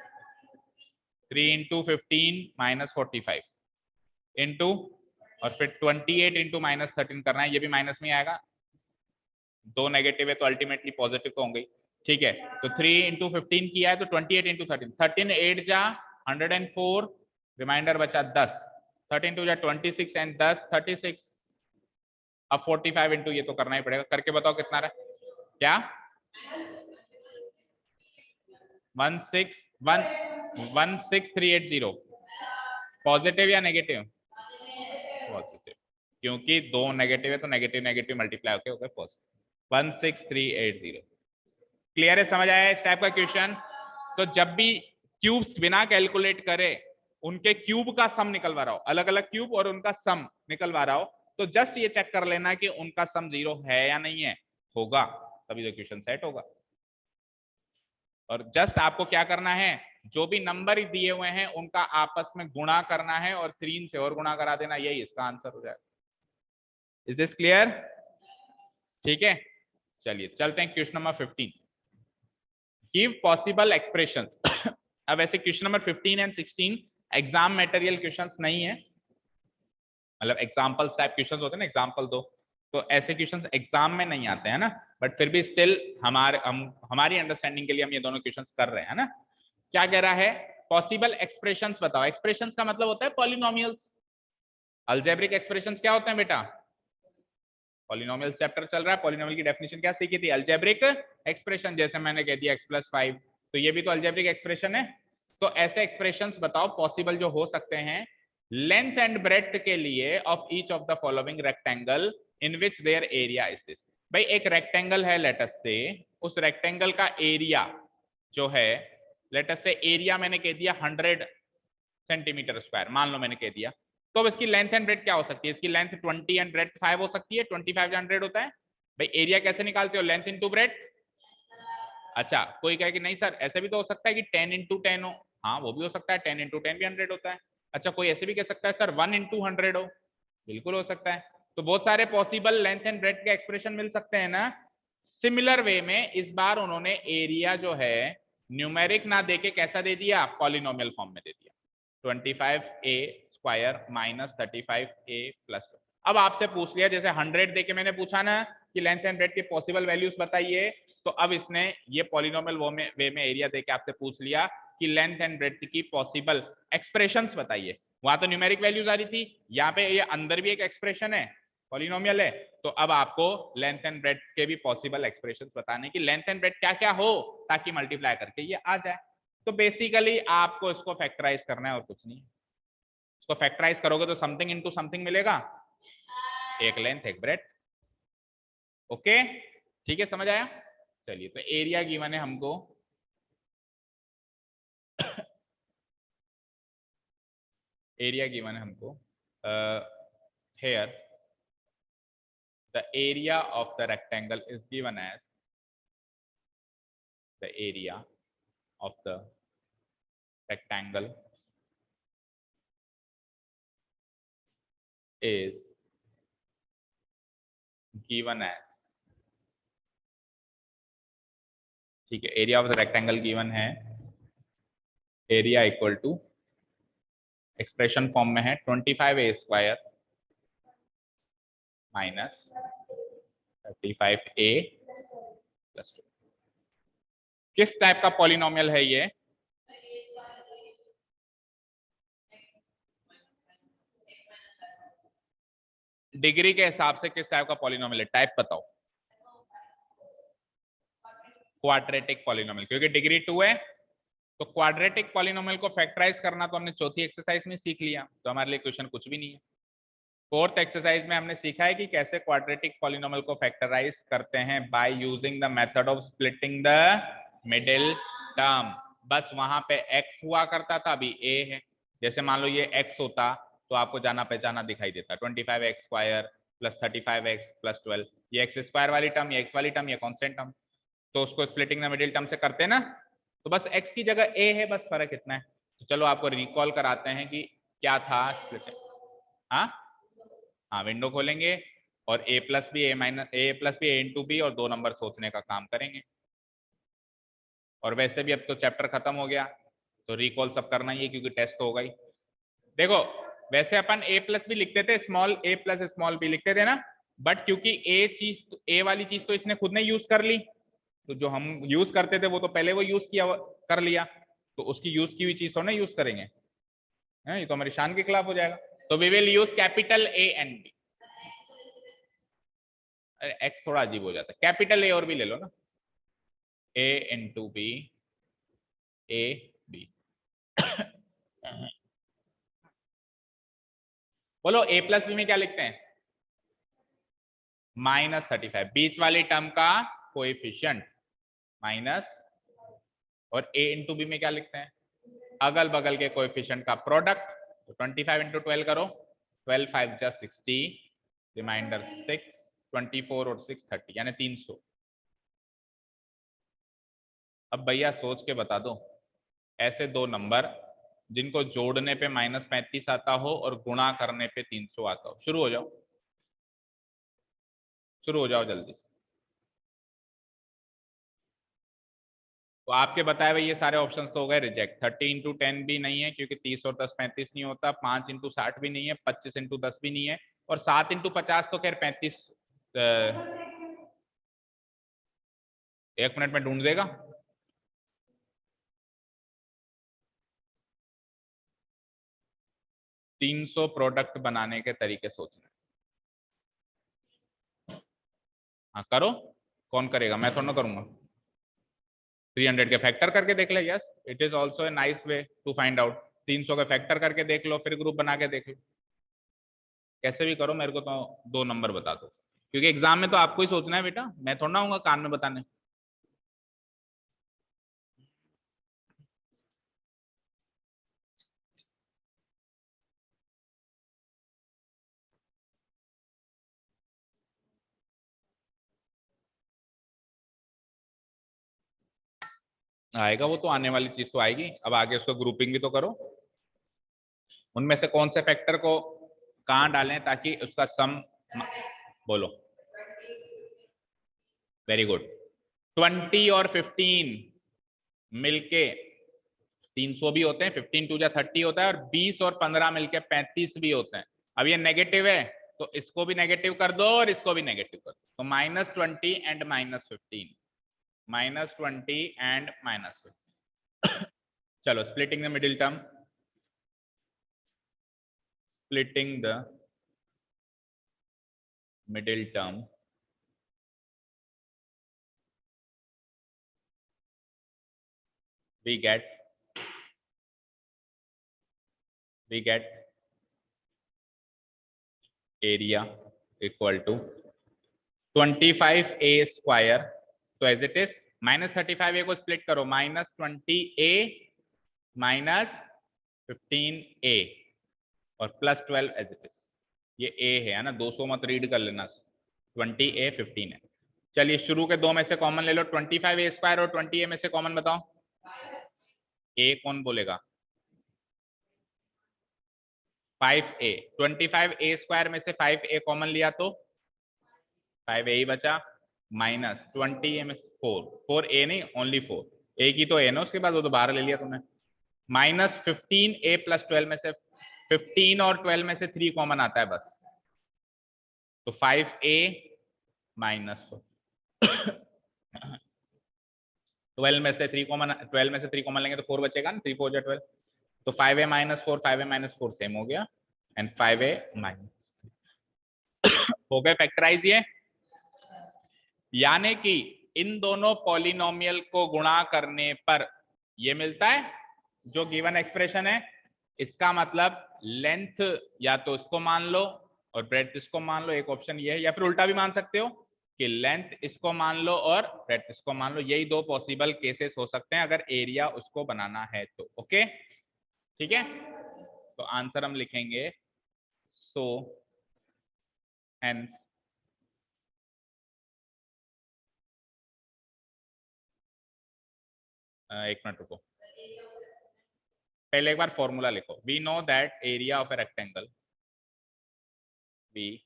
A: 3 इंटू 15 -45 इंटू, और फिर 28 इंटू -13 करना है, ये भी माइनस में आएगा, दो नेगेटिव है तो अल्टीमेटली पॉजिटिव तो होंगे। ठीक है, तो 3 इंटू 15 किया है तो 28 इंटू 13, 13 8 जा 104, रिमाइंडर बचा 10, 13 2 जा 26 एंड 10 36। अब 45 इंटू ये तो करना ही पड़ेगा, करके बताओ कितना रहा, क्या 16380, पॉजिटिव या नेगेटिव, पॉजिटिव, क्योंकि दो नेगेटिव है तो नेगेटिव नेगेटिव मल्टीप्लाई होके हो गए पॉजिटिव, 16380। क्लियर है, समझ आया इस टाइप का क्वेश्चन। तो जब भी क्यूब्स बिना कैलकुलेट करे उनके क्यूब का सम निकलवा रहा हो, अलग अलग क्यूब और उनका सम निकलवा रहा हो, तो जस्ट ये चेक कर लेना कि उनका सम 0 है या नहीं है, होगा तभी तो क्वेश्चन सेट होगा। और जस्ट आपको क्या करना है, जो भी नंबर दिए हुए हैं उनका आपस में गुणा करना है और 3 से और गुणा करा देना, यही इसका आंसर हो जाएगा। Is this clear? ठीक है, चलिए चलते हैं question number 15, give possible expression. अब ऐसे question number 15 and 16 exam material questions नहीं है, मतलब एग्जाम्पल्स टाइप क्वेश्चंस होते हैं ना, एग्जाम्पल दो, तो ऐसे क्वेश्चंस एग्जाम में नहीं आते हैं ना, बट फिर भी स्टिल हमारी अंडरस्टैंडिंग के लिए हम ये दोनों क्वेश्चंस कर रहे हैं ना। क्या कह रहा है, पॉसिबल एक्सप्रेशंस बताओ। एक्सप्रेशंस का मतलब होता है पॉलिनोमियल्स। अलजेब्रिक एक्सप्रेशंस क्या होते हैं बेटा, पॉलिनोमियल चैप्टर चल रहा है, पॉलिनोमियल की डेफिनेशन क्या सीखी थी, अलजेब्रिक एक्सप्रेशन। जैसे मैंने कह दिया x+5, तो ये भी तो अलजेब्रिक एक्सप्रेशन है। तो ऐसे एक्सप्रेशंस बताओ पॉसिबल जो हो सकते हैं लेंथ एंड ब्रेड्थ के लिए of each of the following rectangle in which their area is this. भाई एक रेक्टेंगल है लेटस से, उस रेक्टेंगल का एरिया जो है, लेटस से एरिया मैंने कह दिया 100 सेंटीमीटर स्क्वायर, मान लो मैंने कह दिया। तो अब इसकी लेंथ एंड ब्रेड्थ क्या हो सकती है, इसकी लेंथ 20 एंड ब्रेड्थ 5 हो सकती है। 25 100 होता है। भाई एरिया कैसे निकालते हो, लेंथ इंटू ब्रेड्थ। अच्छा कोई कहे कि नहीं सर ऐसे भी तो हो सकता है कि 10 इंटू 10 हो, हाँ वो भी हो सकता है, 10 इंटू 10 भी 100 होता है। अच्छा कोई ऐसे भी कह सकता है सर 1 इंटू 100 हो, बिल्कुल हो सकता है। तो बहुत सारे पॉसिबल लेंथ एंड ब्रेड्थ के एक्सप्रेशन मिल सकते हैं ना। सिमिलर वे में इस बार उन्होंने एरिया जो है न्यूमेरिक ना देके कैसा दे दिया, पॉलिनोमियल फॉर्म में दे दिया, 25a square minus 35a plus. अब आपसे पूछ लिया जैसे 100 देके मैंने पूछा ना कि लेंथ एंड ब्रेड्थ के पॉसिबल वैल्यूज बताइए, तो अब इसने ये पॉलिनोमियल वे में एरिया देके आपसे पूछ लिया कि लेंथ एंड ब्रेड्थ की पॉसिबल एक्सप्रेशंस बताइए। वहां तो न्यूमेरिक वैल्यूज आ रही थी, यहाँ पे ये अंदर भी एक एक्सप्रेशन है, पॉलिनोमियल है। तो अब आपको लेंथ एंड ब्रेड्थ के भी पॉसिबल एक्सप्रेशंस बताने की लेंथ एंड ब्रेड्थ क्या क्या हो, ताकि मल्टीप्लाई करके ये आ जाए। तो बेसिकली आपको इसको फैक्टराइज करना है और कुछ नहीं। इसको फैक्टराइज करोगे तो समथिंग इनटू समथिंग मिलेगा, एक लेंथ एक ब्रेड्थ। ओके ठीक है, समझ आया। चलिए तो एरिया गिवन है हमको, एरिया गिवन है हमको hair the area of the rectangle is given as the area of the rectangle is given as, ठीक है, area of the rectangle given है, area equal to expression form में है 25a square minus 35a plus 2। किस type का polynomial है ये, degree के हिसाब से किस टाइप का पॉलिनोमियल है, टाइप बताओ। क्वाड्रेटिक पॉलिनोमियल, क्योंकि डिग्री 2 है तो क्वाड्रेटिक पॉलिनोमियल को फैक्टराइज करना तो हमने चौथी एक्सरसाइज में सीख लिया, तो हमारे लिए क्वेश्चन कुछ भी नहीं है। फोर्थ एक्सरसाइज में हमने सीखा है कि कैसे क्वाड्रेटिक पॉलिनोमियल को फैक्टराइज करते हैं by using the method of splitting the middle term. बस वहां पे x हुआ करता था, अभी a है। जैसे मान लो ये x होता तो आपको जाना पहचाना दिखाई देता, 25x square plus 35x plus 12, ये x स्क्वायर वाली टर्म, ये x वाली टर्म, ये कॉन्स्टेंट टर्म। तो उसको स्प्लिटिंग द मिडिल टर्म से करते हैं ना, तो बस x की जगह a है, बस फर्क इतना है। तो चलो आपको रिकॉल कराते हैं कि क्या था स्प्लिटिंग। हाँ हाँ, विंडो खोलेंगे और a plus b a minus a plus b a into b और 2 नंबर सोचने का काम करेंगे। और वैसे भी अब तो चैप्टर खत्म हो गया, तो रिकॉल सब करना ही है क्योंकि टेस्ट तो होगा ही। देखो वैसे अपन a प्लस बी लिखते थे, small a plus small b लिखते थे ना, बट क्योंकि a वाली चीज तो इसने खुद ने यूज कर ली, तो जो हम यूज करते थे वो तो पहले वो यूज किया कर लिया, तो उसकी यूज की हुई चीज तो ना यूज करेंगे, है ये तो हमारी शान के खिलाफ हो जाएगा। तो we will use capital A and B। X थोड़ा अजीब हो जाता है, कैपिटल ए और बी ले लो ना, ए इंटू बी ए बी। बोलो ए प्लस बी में क्या लिखते हैं, -35, बीच वाली टर्म का कोएफिशिएंट माइनस, और ए इंटू बी में क्या लिखते हैं, अगल बगल के कोएफिशिएंट का प्रोडक्ट। तो 25 इंटू 12 करो, 12 5 जा 60, रिमाइंडर 6, 24 और 6 30, यानी 300। अब भैया सोच के बता दो, ऐसे दो नंबर जिनको जोड़ने पे -35 आता हो और गुणा करने पे 300 आता हो। शुरू हो जाओ, शुरू हो जाओ जल्दी। तो आपके बताए हुए ये सारे ऑप्शंस तो हो गए रिजेक्ट। 30 इंटू 10 भी नहीं है क्योंकि 30 और 10 35 नहीं होता, 5 इंटू 60 भी नहीं है, 25 इंटू 10 भी नहीं है, और 7 इंटू 50 तो खैर 35 1 मिनट में ढूंढ देगा। 300 प्रोडक्ट बनाने के तरीके सोचने। हाँ करो, कौन करेगा, मैं थोड़ा ना करूंगा। 300 के फैक्टर करके देख ले, yes it is also a nice way to find out. 300 के फैक्टर करके देख लो, फिर ग्रुप बना के देख लो, कैसे भी करो, मेरे को तो 2 नंबर बता दो, क्योंकि एग्जाम में तो आपको ही सोचना है बेटा, मैं थोड़ा ना आऊंगा कान में बताने। आएगा वो तो, आने वाली चीज तो आएगी, अब आगे उसको ग्रुपिंग भी तो करो। उनमें से कौन से फैक्टर को कहाँ डालें ताकि उसका सम, बोलो। Very good. 20 और 15 मिलके 300 भी होते हैं, 15 टू जा 30 होता है, और 20 और 15 मिलके 35 भी होते हैं। अब ये नेगेटिव है तो इसको भी नेगेटिव कर दो और इसको भी नेगेटिव कर दो, तो -20 एंड -15, -20 एंड -15। चलो splitting the middle term, splitting the middle term, we get area equal to 25a square, तो एज इट इज -35a को स्प्लिट करो, -20a -15a और +12 एज इट इज। ये a है ना, 200 मत रीड कर लेना, 20a 15 है। चलिए शुरू के 2 में से कॉमन ले लो, 25a स्क्वायर और 20a में से कॉमन बताओ, a कौन बोलेगा, 5a। 25a स्क्वायर में से 5a कॉमन लिया तो 5a ही बचा, -20a में 4a नहीं, ओनली 4, एक ही तो a ना उसके बाद, वो तो बाहर ले लिया तुमने। -15a + 12 में से 15 और 12 में से 3 कॉमन आता है बस, तो 5a -4। 12 में से 3 कॉमन, 12 में से 3 कॉमन लेंगे तो 4 बचेगा ना, 3 4 जा 12, तो 5a -4 5a -4 सेम हो गया, एंड 5a हो गए फैक्टराइज ये। यानी कि इन दोनों पॉलिनोमियल को गुणा करने पर ये मिलता है जो गिवन एक्सप्रेशन है। इसका मतलब लेंथ या तो इसको मान लो और ब्रेड्थ इसको मान लो, एक ऑप्शन ये है, या फिर उल्टा भी मान सकते हो कि लेंथ इसको मान लो और ब्रेड्थ इसको मान लो। यही 2 पॉसिबल केसेस हो सकते हैं अगर एरिया उसको बनाना है तो। ओके ठीक है, तो आंसर हम लिखेंगे सो हेंस एक मिनट रुको, पहले एक बार फॉर्मूला लिखो। We know that area of a rectangle, we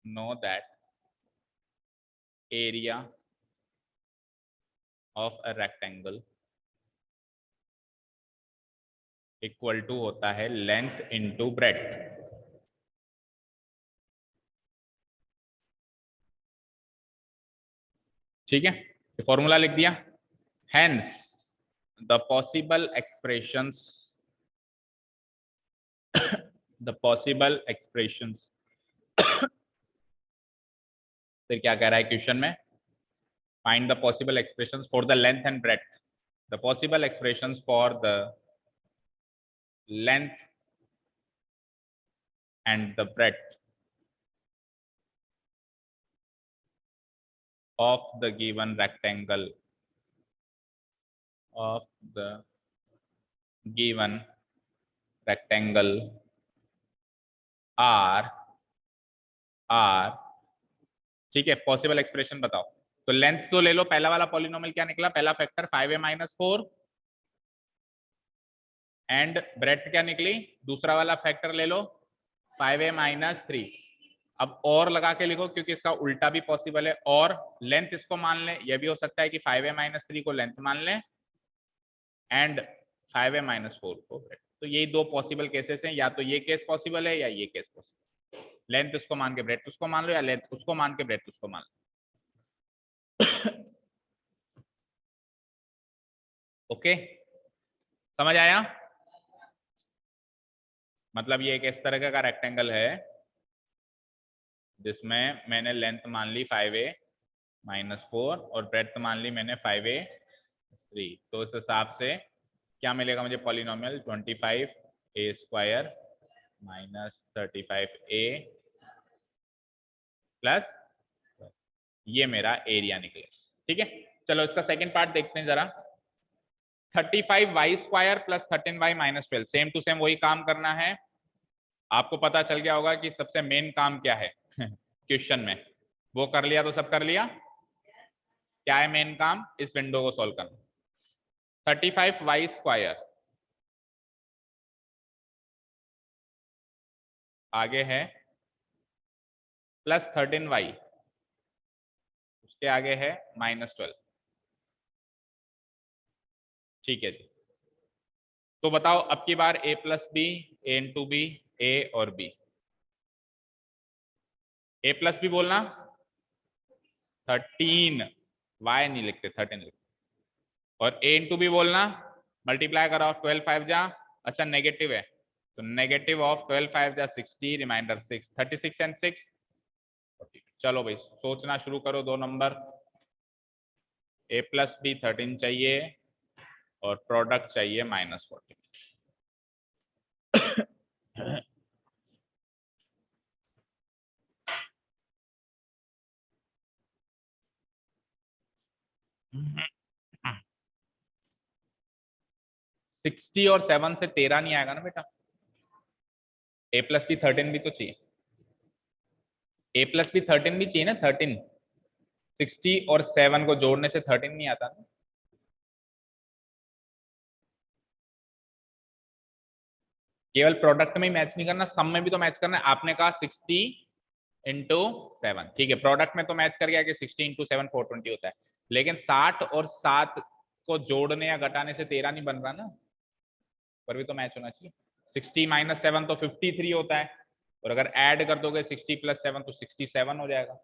A: know that area of a rectangle equal to होता है लेंथ इंटू ब्रेड्थ। ठीक है, फॉर्मूला लिख दिया। Hence the possible expressions, the possible expressions, फिर क्या कह रहा है क्वेश्चन में, find the possible expressions for the length and breadth, the possible expressions for the length and the breadth of the given rectangle, of the given rectangle are ठीक है। Possible expression बताओ, तो लेंथ तो ले लो, पहला वाला polynomial क्या निकला, पहला फैक्टर 5a -4, एंड ब्रेड्थ क्या निकली, दूसरा वाला फैक्टर ले लो 5a -3। अब और लगा के लिखो क्योंकि इसका उल्टा भी पॉसिबल है, और लेंथ इसको मान लें, यह भी हो सकता है कि 5a -3 को लेंथ मान लें एंड 5a -4 को ब्रेड्थ। तो यही 2 पॉसिबल केसेस हैं, या तो ये केस पॉसिबल है या ये केस पॉसिबल, लेंथ उसको मान के ब्रेड्थ उसको मान लो, या लेंथ उसको मान के ब्रेड्थ उसको मान लो। ओके समझ आया, मतलब ये एक इस तरह का रेक्टेंगल है जिसमें मैंने लेंथ मान ली 5a -4 और ब्रेड्थ मान ली मैंने 5a 3। तो इस हिसाब से क्या मिलेगा मुझे पॉलिनोमियल 25a² -35a प्लस ये मेरा एरिया निकले। ठीक है, चलो इसका सेकंड पार्ट देखते हैं जरा। 35y² plus 13y -12, same to same वही काम करना है। आपको पता चल गया होगा कि सबसे मेन काम क्या है क्वेश्चन में, वो कर लिया तो सब कर लिया। क्या है मेन काम? इस विंडो को सॉल्व करना। 35y² आगे है प्लस 13y, उसके आगे है -12। ठीक है जी, तो बताओ अब की बार a + b, a × b, a और b। a + b बोलना 13, y नहीं लिखते 13 लिखते, और a × b बोलना मल्टीप्लाई करो 12 5 जा, अच्छा नेगेटिव है तो नेगेटिव ऑफ 12 5 जा 60, रिमाइंडर 6, 36 एंड 6 40। चलो भाई सोचना शुरू करो, दो नंबर। a + b 13 चाहिए और प्रोडक्ट चाहिए -40। 60 और 7 से 13 नहीं आएगा ना बेटा। a + b 13 भी तो चाहिए, a + b 13 भी चाहिए ना। 13 60 और 7 को जोड़ने से 13 नहीं आता ना। केवल प्रोडक्ट में ही मैच नहीं करना, सम में भी तो मैच करना है। आपने कहा 60 × 7, ठीक है, प्रोडक्ट में तो मैच कर गया कि 60 × 7 420 होता है, लेकिन 60 और 7 को जोड़ने या घटाने से 13 नहीं बन रहा ना, पर भी तो मैच होना चाहिए। 60 - 7 तो 53 होता है, और अगर ऐड कर दोगे 60 + 7 तो 67 हो जाएगा।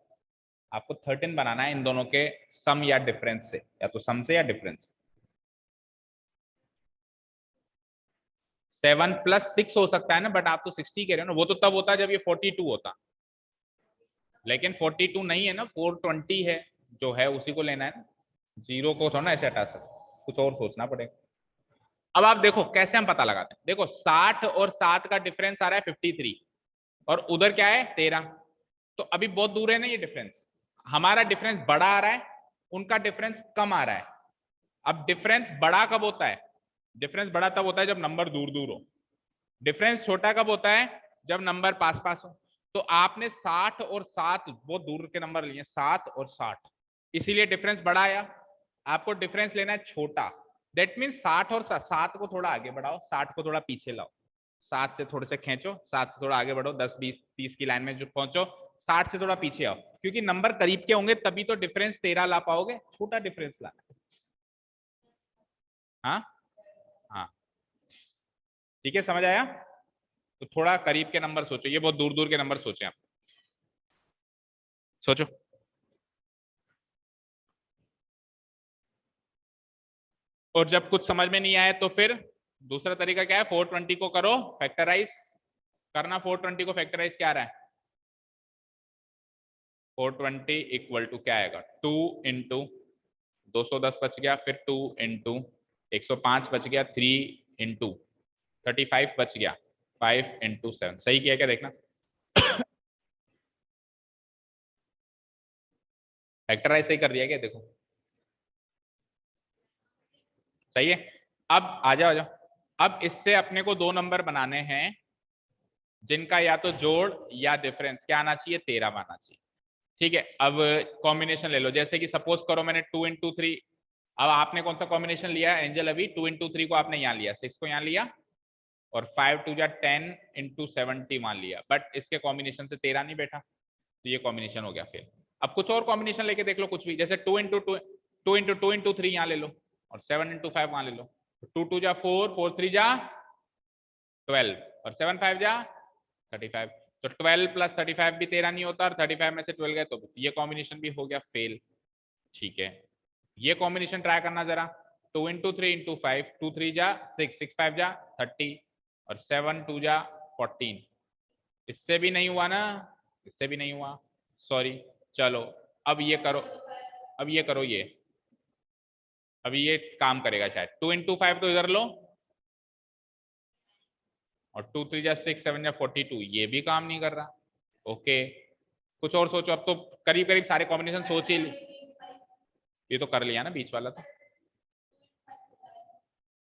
A: आपको 13 बनाना है इन दोनों के सम या डिफरेंस से, या तो सम से या डिफरेंस। 7 + 6 हो सकता है ना, बट आप तो 60 कह रहे हो ना। वो तो तब होता जब ये 42 होता, लेकिन 42 नहीं है ना, 420 है जो है, उसी को लेना है ना। जीरो को थोड़ा ना ऐसे हटा सकते, कुछ और सोचना पड़ेगा। अब आप देखो कैसे हम पता लगाते हैं। देखो 60 और 7 का डिफरेंस आ रहा है 53, और उधर क्या है 13, तो अभी बहुत दूर है ना ये डिफरेंस। हमारा डिफरेंस बड़ा आ रहा है, उनका डिफरेंस कम आ रहा है। अब डिफरेंस बड़ा कब होता है? डिफरेंस बड़ा तब होता है जब नंबर दूर दूर हो। डिफरेंस छोटा कब होता है? जब नंबर पास पास हो। तो आपने 60 और 7 बहुत दूर के नंबर लिए, 7 और 60, इसीलिए डिफरेंस बड़ा आया। आपको डिफरेंस लेना है छोटा, दैट मीन 60 और 7 को थोड़ा आगे बढ़ाओ, 60 को थोड़ा पीछे लाओ, 7 से थोड़े से खींचो, 7 से थोड़ा आगे बढ़ो, 10 20 30 की लाइन में जो पहुंचो, 60 से थोड़ा पीछे आओ, क्योंकि नंबर करीब के होंगे तभी तो डिफरेंस 13 ला पाओगे। छोटा डिफरेंस लाना। हाँ हाँ, ठीक है, समझ आया? तो थोड़ा करीब के नंबर सोचो, ये बहुत दूर दूर के नंबर सोचे आप, सोचो। और जब कुछ समझ में नहीं आए तो फिर दूसरा तरीका क्या है, 420 को करो फैक्टराइज करना। 420 को फैक्टराइज क्या आ रहा है? 420 = क्या आएगा? 2 × 210 बच गया, फिर 2 × 105 बच गया, 3 × 35 बच गया, 5 × 7। सही किया क्या देखना? फैक्टराइज सही कर दिया क्या? देखो सही है। अब आ जाओ, आ जाओ। अब इससे अपने को दो नंबर बनाने हैं जिनका या तो जोड़ या डिफरेंस क्या आना चाहिए? 13 आना चाहिए। ठीक है, अब कॉम्बिनेशन ले लो। जैसे कि सपोज करो मैंने 2 × 3, अब आपने कौन सा कॉम्बिनेशन लिया एंजल? अभी 2 × 3 को आपने यहाँ लिया, 6 को यहाँ लिया, और 5 2 जा 10 × 70 मान लिया, बट इसके कॉम्बिनेशन से 13 नहीं बैठा, तो ये कॉम्बिनेशन हो गया फेल। अब कुछ और कॉम्बिनेशन लेके देख लो, कुछ भी, जैसे 2 × 2 2 × 3 यहाँ ले लो, और 7 × 5 वहां ले लो। 2 2 जा 4, 4 3 जा 12, और 7 5 जा 35। तो 12 + 35 भी 13 नहीं होता, और 35 में से 12 गए तो ये कॉम्बिनेशन भी हो गया फेल। ठीक है, ये कॉम्बिनेशन ट्राई करना जरा। 2 × 3 × 5, 2 3 जा 6, 6 5 जा 30, और 7 2 जा 14, इससे भी नहीं हुआ ना, इससे भी नहीं हुआ, सॉरी। चलो अब ये करो, अब ये करो, ये अभी ये काम करेगा शायद। 2 into 5 तो इधर लो, और 2 3 जा 6 7 जा 42, ये भी काम नहीं कर रहा। ओके, कुछ और सोचो। अब तो करीब करीब सारे कॉम्बिनेशन सोच ही ये तो कर लिया ना बीच वाला। तो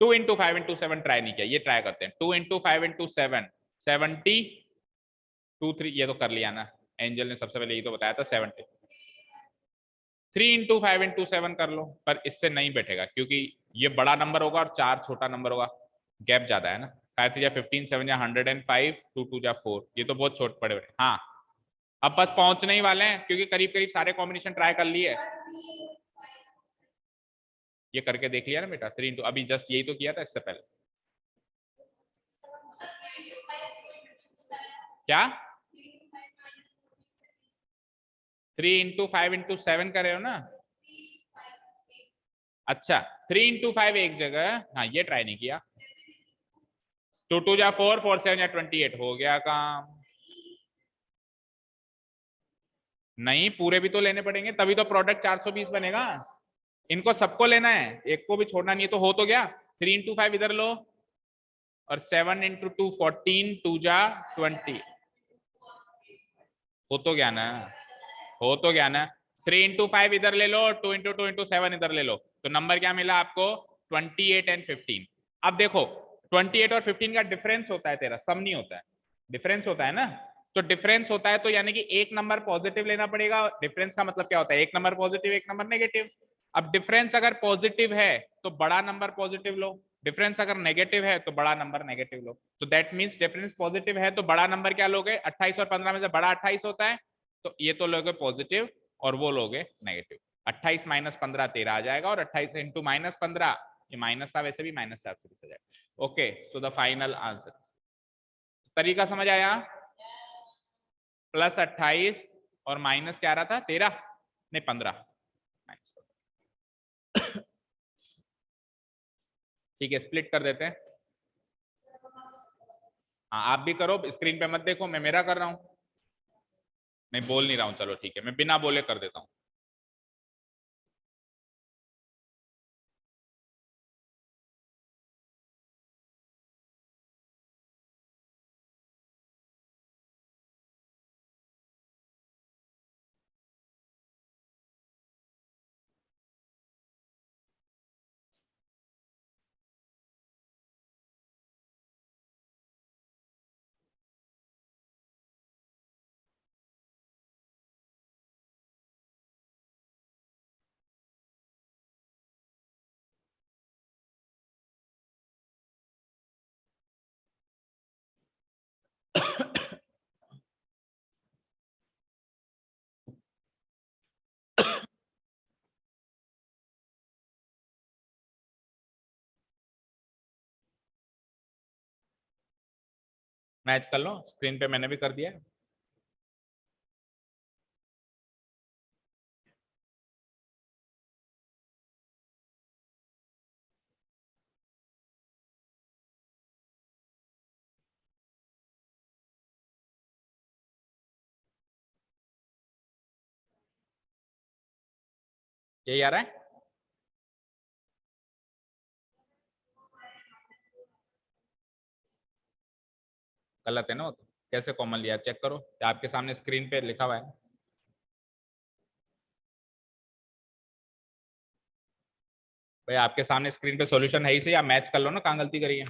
A: 2 into 5 into 7 ट्राई नहीं किया, ये ट्राई करते हैं। 2 into 5 into 7 70, 2 3 ये तो कर लिया ना, एंजल ने सबसे पहले ये तो बताया था 70। 3 into 5 into 7 कर लो, पर इससे नहीं बैठेगा क्योंकि ये बड़ा नंबर होगा और 4 छोटा नंबर होगा, गैप ज्यादा है ना। 5 3 जा 15, 7 जा 105, 2 2 जा 4, ये तो बहुत छोटे पड़े। हाँ, अब बस पहुंचने ही वाले हैं क्योंकि करीब करीब सारे कॉम्बिनेशन ट्राई कर लिए। ये करके देख लिया ना बेटा, 3 into, अभी जस्ट यही तो किया था इससे पहले। क्या 3 into 5 into 7 कर रहे हो ना? अच्छा, 3 into 5 एक जगह, हाँ ये ट्राई नहीं किया। 2 2 जा 4, 4 7 जा 28, हो गया काम। नहीं, पूरे भी तो लेने पड़ेंगे, तभी तो प्रोडक्ट 420 बनेगा। इनको सबको लेना है, एक को भी छोड़ना नहीं है। तो हो तो गया। 3 into 5 इधर लो, और 7 into 2 14, 2 जा 20, हो तो गया ना, हो तो गया ना। 3 into 5 इधर ले लो, 2 into 2 into 7 इधर ले लो, तो नंबर क्या मिला आपको? 28 and 15। अब देखो 28 और 15 का डिफरेंस होता है तेरा, सम नहीं होता है, डिफरेंस होता है ना। तो डिफरेंस होता है तो यानी कि एक नंबर पॉजिटिव लेना पड़ेगा। डिफरेंस का मतलब क्या होता है? एक नंबर पॉजिटिव, एक नंबर नेगेटिव। अब डिफरेंस अगर पॉजिटिव है तो बड़ा नंबर पॉजिटिव लो, डिफरेंस अगर नेगेटिव है तो बड़ा नंबर नेगेटिव लो। तो दैट मींस डिफरेंस पॉजिटिव है तो बड़ा नंबर क्या लोगे? 28 और 15 में से बड़ा 28 होता है, तो ये तो लोगे पॉजिटिव और वो लोगे नेगेटिव। 28 माइनस 15 13 आ जाएगा, और 28 इंटू माइनस 15, ये माइनस था वैसे भी, माइनस 4 से आ जाएगा। Okay, so the final answer. तरीका समझ आया? प्लस 28 और माइनस क्या आ रहा था? 13 नहीं 15। ठीक है, स्प्लिट कर देते हैं। हाँ आप भी करो, स्क्रीन पे मत देखो, मैं मेरा कर रहा हूँ। मैं बोल नहीं रहा हूँ, चलो ठीक है, मैं बिना बोले कर देता हूँ। मैच कर लो, स्क्रीन पे मैंने भी कर दिया है। यही आ रहा है? गलत है ना वो तो, कैसे कॉमन लिया? चेक करो, आपके सामने स्क्रीन पे लिखा हुआ है। भाई आपके सामने स्क्रीन पे सॉल्यूशन है ही से, आप मैच कर लो ना कहाँ गलती करी है।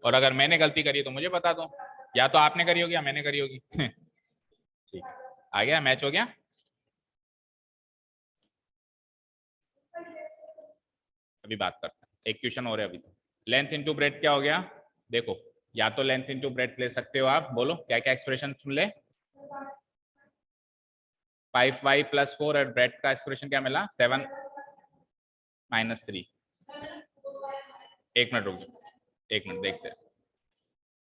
A: और अगर मैंने गलती करी है तो मुझे बता दो, या तो आपने करी होगी या मैंने करी होगी। ठीक है, आ गया, मैच हो गया। अभी बात करते हैं, एक क्वेश्चन और है अभी। तो लेंथ इनटू ब्रेड क्या हो गया? देखो, या तो लेंथ इनटू ब्रेड ले सकते हो आप, बोलो क्या क्या एक्सप्रेशन सुन ले। 5y + 4 और ब्रेड का एक्सप्रेशन क्या मिला? 7 - 3। एक मिनट रुक जाओ, एक मिनट देखते हैं।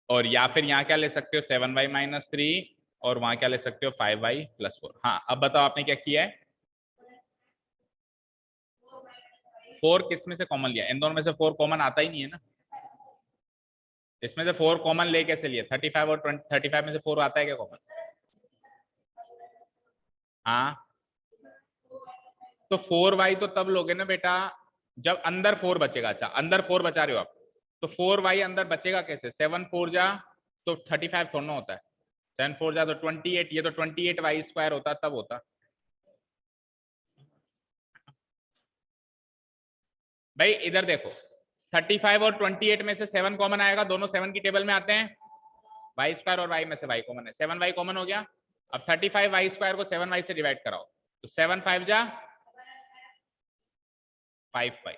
A: और या फिर यहाँ क्या ले सकते हो? 7y - 3, और वहां क्या ले सकते हो? 5y + 4। हाँ अब बताओ आपने क्या किया है? 4 किस में से कॉमन लिया? इन दोनों में से 4 कॉमन आता ही नहीं है ना। इसमें से 4 कॉमन ले कैसे लिए? 35 और 35 में से 4 आता है क्या कॉमन? हाँ, तो 4y तो तब लोगे ना बेटा जब अंदर 4 बचेगा। अच्छा, अंदर 4 बचा रहे हो आप, तो 4y अंदर बचेगा कैसे? 7 4 जा तो 35 थोड़ा ना होता है, 7 4 जा तो 28, ये तो 28y स्क्वायर होता तब होता। भाई इधर देखो, 35 और 28 में से 7 कॉमन आएगा, दोनों 7 की टेबल में आते हैं, वाई स्क्वायर और वाई में से वाई कॉमन है, 7y कॉमन हो गया। अब 35y स्क्वायर को 7y से डिवाइड कराओ, तो 7 5 जा 5y।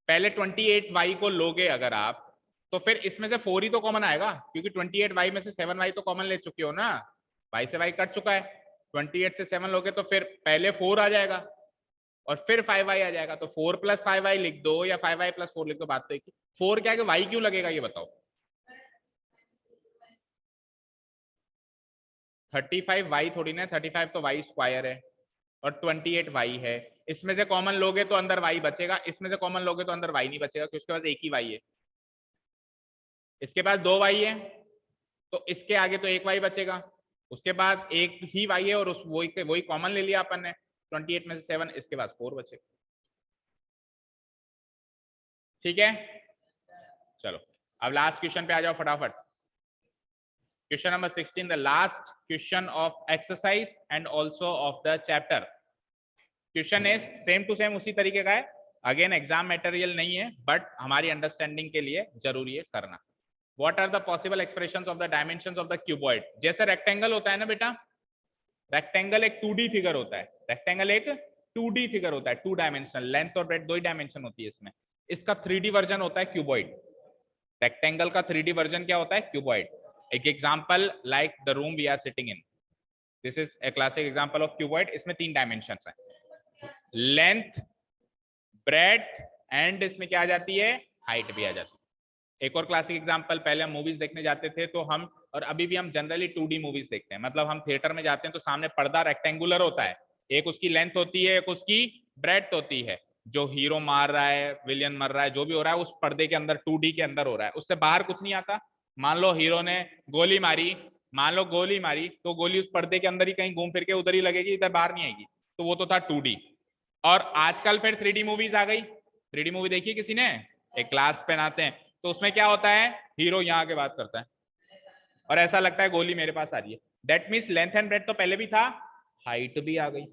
A: पहले 28y को लोगे अगर आप, तो फिर इसमें से 4 ही तो कॉमन आएगा, क्योंकि 28y में से 7y तो कॉमन ले चुके हो ना, y से y कट चुका है, 28 से 7 लोगे तो फिर पहले 4 आ जाएगा और फिर 5y आ जाएगा, तो 4 + 5y लिख दो या 5y + 4 लिख दो, बात तो एक ही। 4 क्या है कि y क्यों लगेगा ये बताओ? 35y थोड़ी ना, 35 तो y स्क्वायर है और 28y है, इसमें से कॉमन लोगे तो अंदर y बचेगा, इसमें से कॉमन लोगे तो अंदर y नहीं बचेगा, क्योंकि उसके पास एक ही y है, इसके पास 2y है, तो इसके आगे तो एक y बचेगा, उसके बाद एक ही y है और उस वही कॉमन ले लिया अपन ने, 28 में से 7, इसके पास 4 बचेगा। ठीक है, चलो अब लास्ट क्वेश्चन पे आ जाओ फटाफट। Question number 16, the last question of exercise and also of the chapter. Question है सेम टू सेम उसी तरीके का है, अगेन एग्जाम मटेरियल नहीं है, बट हमारी अंडरस्टैंडिंग के लिए जरूरी है करना। What are the possible expressions of the dimensions of the cuboid? जैसे रेक्टेंगल होता है ना बेटा, रेक्टेंगल एक 2D फिगर होता है, रेक्टेंगल एक 2D फिगर होता है, 2 डायमेंशनल, लेंथ और ब्रेड्थ 2 ही डायमेंशन होती है इसमें। इसका 3D वर्जन होता है क्यूबॉइड। रेक्टेंगल का 3D वर्जन क्या होता है? क्यूबॉइड। एक example like the room we are sitting in, this is a classic example of cuboid. इसमें 3 डायमेंशंस हैं, लेंथ, ब्रेड्थ एंड इसमें क्या आ जाती है? हाइट भी आ जाती है। एक और क्लासिक एग्जांपल, पहले हम मूवीज देखने जाते थे तो हम, और अभी भी हम जनरली 2D मूवीज देखते हैं, मतलब हम थिएटर में जाते हैं तो सामने पर्दा रेक्टेंगुलर होता है, एक उसकी लेंथ होती है, एक उसकी ब्रेड्थ होती है, जो हीरो मार रहा है, विलियन मर रहा है, जो भी हो रहा है उस पर्दे के अंदर 2D के अंदर हो रहा है, उससे बाहर कुछ नहीं आता। मान लो हीरो ने गोली मारी, मान लो गोली मारी, तो गोली उस पर्दे के अंदर ही कहीं घूम फिर के उधर ही लगेगी, इधर बाहर नहीं आएगी, तो वो तो था 2D। और आजकल फिर 3D मूवीज आ गई। 3D मूवी देखी किसी ने? एक ग्लास पहनाते हैं, तो उसमें क्या होता है, हीरो यहाँ के बात करता है और ऐसा लगता है गोली मेरे पास आ रही है। That means length and breadth तो पहले भी था, हाइट भी आ गई।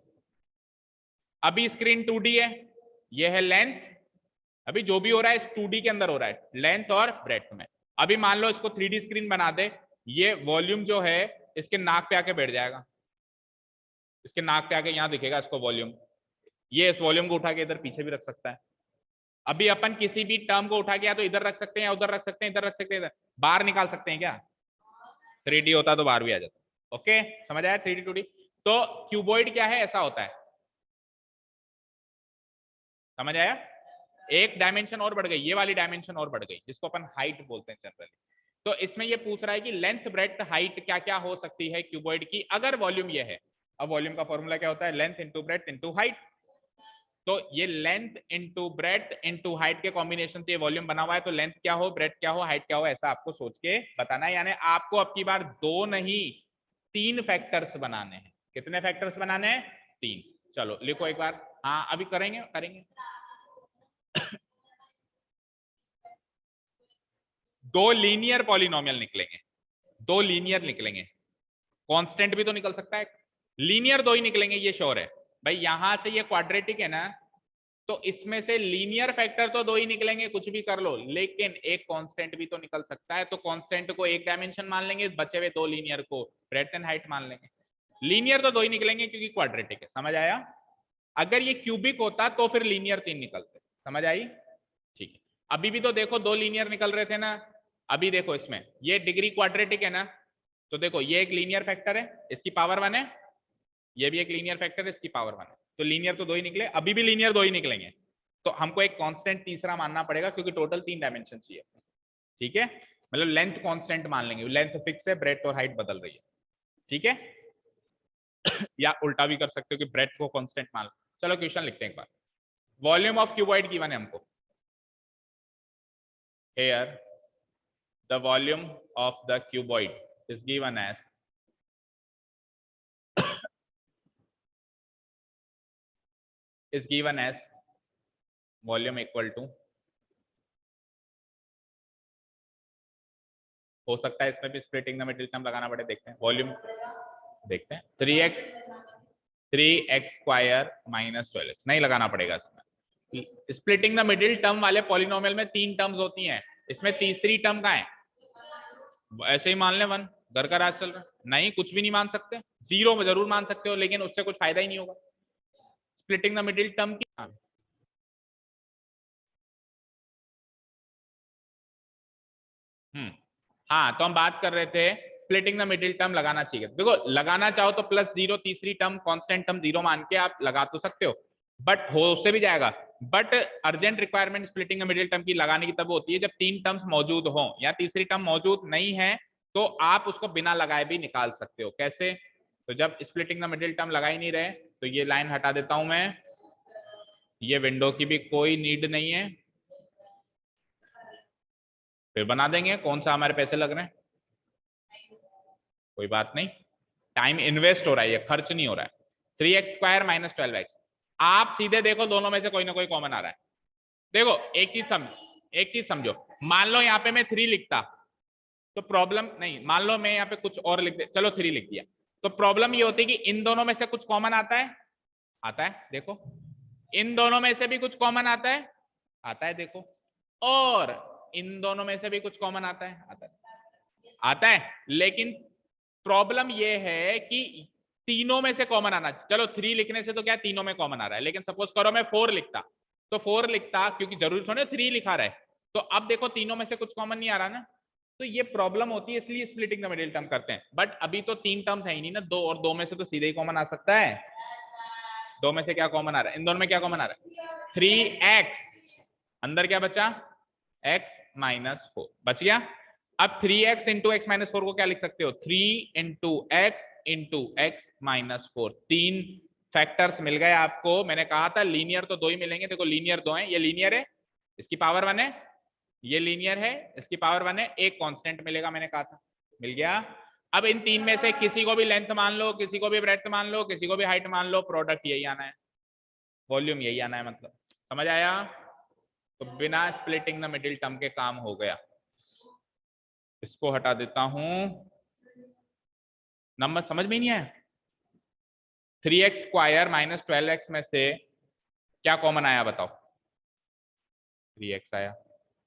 A: अभी स्क्रीन 2D है, ये है लेंथ, अभी जो भी हो रहा है इस 2D के अंदर हो रहा है, लेंथ और ब्रेड्थ में। अभी मान लो इसको 3D स्क्रीन बना दे, ये वॉल्यूम जो है इसके नाक पे आके बैठ जाएगा, इसके नाक पे आके यहाँ दिखेगा इसको वॉल्यूम, ये इस वॉल्यूम को उठा के इधर पीछे भी रख सकता है। अभी अपन किसी भी टर्म को उठा के या तो इधर रख सकते हैं या उधर रख सकते हैं, इधर रख सकते हैं, इधर बाहर निकाल सकते हैं क्या? 3D होता तो बाहर भी आ जाता। ओके, समझ आया 3D 2D? तो क्यूबॉइड क्या है, ऐसा होता है, समझ आया? एक डायमेंशन और बढ़ गई, ये वाली डायमेंशन और बढ़ गई, जिसको अपन हाइट बोलते हैं जनरली। तो इसमें ये पूछ रहा है कि लेंथ ब्रेड्थ हाइट क्या क्या हो सकती है क्यूबॉइड की, अगर वॉल्यूम ये है। अब वॉल्यूम का फॉर्मूला क्या होता है? Length into breadth into height. तो ये length into breadth into height के कॉम्बिनेशन से ये वॉल्यूम बना हुआ है, तो लेंथ क्या हो, ब्रेड्थ क्या हो, हाइट क्या हो, ऐसा आपको सोच के बताना है। यानी आपको अब की बार 2 नहीं 3 फैक्टर्स बनाने हैं। कितने फैक्टर्स बनाने हैं? 3। चलो लिखो एक बार। हाँ अभी करेंगे करेंगे। 2 लीनियर पॉलिनोमियल निकलेंगे, 2 लीनियर निकलेंगे, कांस्टेंट भी तो निकल सकता है, लीनियर 2 ही निकलेंगे ये श्योर है भाई। यहां से ये क्वाड्रेटिक है ना, तो इसमें से लीनियर फैक्टर तो 2 ही निकलेंगे, कुछ भी कर लो, लेकिन एक कांस्टेंट भी तो निकल सकता है, तो कांस्टेंट को एक डायमेंशन मान लेंगे, बचे हुए 2 लीनियर को ब्रेड्थ एंड हाइट मान लेंगे। लीनियर तो 2 ही निकलेंगे क्योंकि क्वाड्रेटिक है, समझ आया? अगर ये क्यूबिक होता तो फिर लीनियर 3 निकलते, समझ आई? ठीक है, अभी भी तो देखो 2 लीनियर निकल रहे थे ना। अभी देखो इसमें ये डिग्री क्वाड्रेटिक है ना, तो देखो ये एक लीनियर फैक्टर है, इसकी पावर 1 है, ये भी एक लीनियर फैक्टर है, इसकी पावर 1 है, तो लीनियर तो 2 ही निकले, अभी भी लीनियर 2 ही निकलेंगे। तो हमको एक कांस्टेंट तीसरा मानना पड़ेगा, क्योंकि टोटल 3 डायमेंशन चाहिए। ठीक है, मतलब लेंथ कांस्टेंट मान लेंगे, लेंथ फिक्स है, ब्रेड्थ और हाइट बदल रही है। ठीक है, या उल्टा भी कर सकते हो कि ब्रेड्थ को कांस्टेंट मान लो। चलो क्वेश्चन लिखते हैं एक बार। वॉल्यूम ऑफ क्यूबॉइड गिवन है हमको, hair the volume of the cuboid is given as volume equal to, हो सकता है इसमें भी स्प्लिटिंग द मिडिल टर्म लगाना पड़े, देखते हैं वॉल्यूम, देखते हैं 3x स्क्वायर माइनस 12x, नहीं लगाना पड़ेगा इसमें। स्प्लिटिंग द मिडिल टर्म वाले पॉलिनोमियल में 3 टर्म्स होती हैं, इसमें तीसरी टर्म का है, ऐसे ही मान ले 1, घर का राज चल रहा है, नहीं कुछ भी नहीं मान सकते, 0 जरूर मान सकते हो लेकिन उससे कुछ फायदा ही नहीं होगा। स्प्लिटिंग द मिडिल टर्म की हाँ, तो हम बात कर रहे थे स्प्लिटिंग द मिडिल टर्म लगाना चाहिए। देखो लगाना चाहो तो +0 तीसरी टर्म कांस्टेंट टर्म 0 मान के आप लगा तो सकते हो, बट हो उससे भी जाएगा, but urgent requirement splitting the middle term की लगाने की तब होती है जब 3 टर्म्स मौजूद हो या तीसरी टर्म मौजूद नहीं है, तो आप उसको बिना लगाए भी निकाल सकते हो। कैसे? तो जब स्प्लिटिंग द मिडिल टर्म लगा ही नहीं रहे तो ये लाइन हटा देता हूं मैं, ये विंडो की भी कोई नीड नहीं है, फिर बना देंगे, कौन सा हमारे पैसे लग रहे हैं, कोई बात नहीं, टाइम इन्वेस्ट हो रहा है, ये खर्च नहीं हो रहा है। 3x स्क्वायर माइनस 12x, आप सीधे देखो दोनों में से कोई ना कोई कॉमन आ रहा है। देखो एक चीज समझो, मान लो यहाँ पे मैं 3 लिखता तो प्रॉब्लम नहीं, मान लो मैं यहाँ पे कुछ और लिख दे, चलो 3 लिख दिया, तो प्रॉब्लम ये होती है कि इन दोनों में से कुछ कॉमन आता है, देखो इन दोनों में से भी कुछ कॉमन आता है देखो, और इन दोनों में से भी कुछ कॉमन आता है, लेकिन प्रॉब्लम ये है कि तीनों में से कॉमन आना चाहिए। चलो 3 लिखने से तो क्या तीनों में कॉमन आ रहा है, लेकिन सपोज करो मैं 4 लिखता तो 4 लिखता, क्योंकि जरूरी थोड़ा 3 लिखा रहा है, तो अब देखो तीनों में से कुछ कॉमन नहीं आ रहा ना, तो ये प्रॉब्लम होती है, इसलिए स्प्लिटिंग द मिडिल टर्म करते हैं। बट अभी तो 3 टर्म्स है ही नहीं ना, 2 और 2 में से तो सीधे ही कॉमन आ सकता है। 2 में से क्या कॉमन आ रहा है, इन दोनों में क्या कॉमन आ रहा है, 3x, अंदर क्या बचा, x माइनस 4 बच गया। अब 3x इंटू एक्स माइनस 4 को क्या लिख सकते हो, 3 इंटू एक्स माइनस 4, 3 फैक्टर्स मिल गए आपको। मैंने कहा था लीनियर तो 2 ही मिलेंगे, देखो लीनियर 2 है, ये लीनियर है, इसकी पावर 1 है, ये लीनियर है, इसकी पावर 1 है, एक कांस्टेंट मिलेगा, मैंने कहा था, मिल गया। अब इन 3 में से किसी को भी लेंथ मान लो, किसी को भी ब्रेड्थ मान लो, किसी को भी हाइट मान लो, प्रोडक्ट यही आना है, वॉल्यूम यही आना है, मतलब समझ आया। तो बिना स्प्लिटिंग द मिडिल टर्म के काम हो गया। इसको हटा देता हूं, नंबर समझ में नहीं आया। 3x स्क्वायर माइनस 12x में से क्या कॉमन आया बताओ, 3x आया,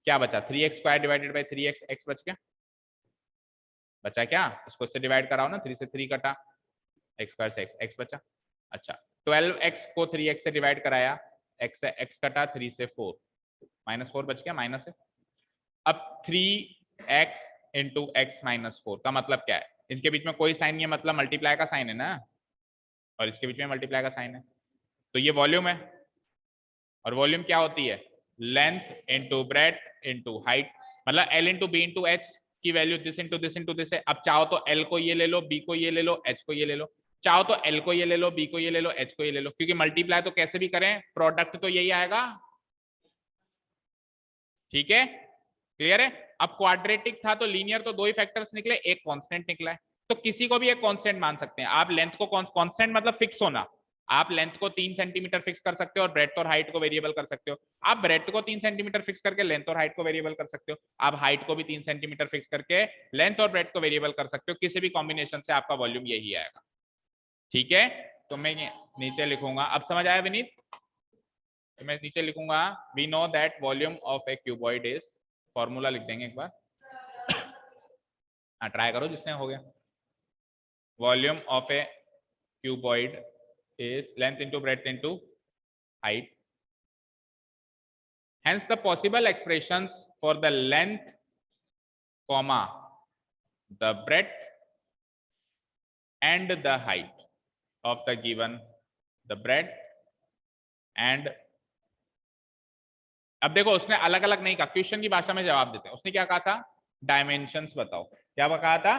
A: क्या बचा, 3x square divided by 3x, x बच गया, बचा क्या, इसको इससे डिवाइड कराओ ना, 3 से 3 कटा, x स्क्वायर से x बचा। अच्छा 12x को 3x से डिवाइड कराया, x से x कटा, 3 से 4, माइनस 4 बच गया, माइनस है। अब 3x इंटू एक्स माइनस 4 का मतलब क्या है, इनके बीच में कोई साइन नहीं है, मतलब मल्टीप्लाई का साइन है ना, और इसके बीच में मल्टीप्लाई का साइन है, तो ये वॉल्यूम है, और वॉल्यूम क्या होती है, length into breadth into height, मतलब l into b into h की value this into this into this है। अब चाहो तो एल को ये ले लो, बी को ये ले लो, एच को ये ले लो, चाहो तो एल को ये ले लो, बी को ये ले लो, एच को ये ले लो, क्योंकि मल्टीप्लाई तो कैसे भी करें प्रोडक्ट तो यही आएगा, ठीक है, क्लियर है। अब क्वाड्रेटिक था तो लीनियर तो 2 ही फैक्टर्स निकले, एक कांस्टेंट निकला है, तो किसी को भी एक कांस्टेंट मान सकते हैं आप। लेंथ को कांस्टेंट मतलब फिक्स होना, आप लेंथ को 3 सेंटीमीटर फिक्स कर सकते हो और ब्रेड्थ और हाइट को वेरिएबल कर सकते हो। आप ब्रेड्थ को 3 सेंटीमीटर फिक्स करके लेंथ और हाइट को वेरिएबल कर सकते हो, आप हाइट को भी 3 सेंटीमीटर फिक्स करके लेंथ और ब्रेड्थ को वेरिएबल कर सकते हो, किसी भी कॉम्बिनेशन से आपका वॉल्यूम यही आएगा, ठीक है। तो मैं नीचे लिखूंगा, अब समझ आया विनीत, तो मैं नीचे लिखूंगा we know that volume of a cuboid is, formula लिख देंगे एक बार, हाँ ट्राई करो जिसने हो गया, volume of a cuboid is length into breadth into height, hence the possible expressions for the length comma the breadth and the height of the given the breadth and, अब देखो उसने अलग अलग नहीं कहा, क्वेश्चन की भाषा में जवाब देते हैं, उसने क्या कहा था, डायमेंशंस बताओ, क्या कहा था,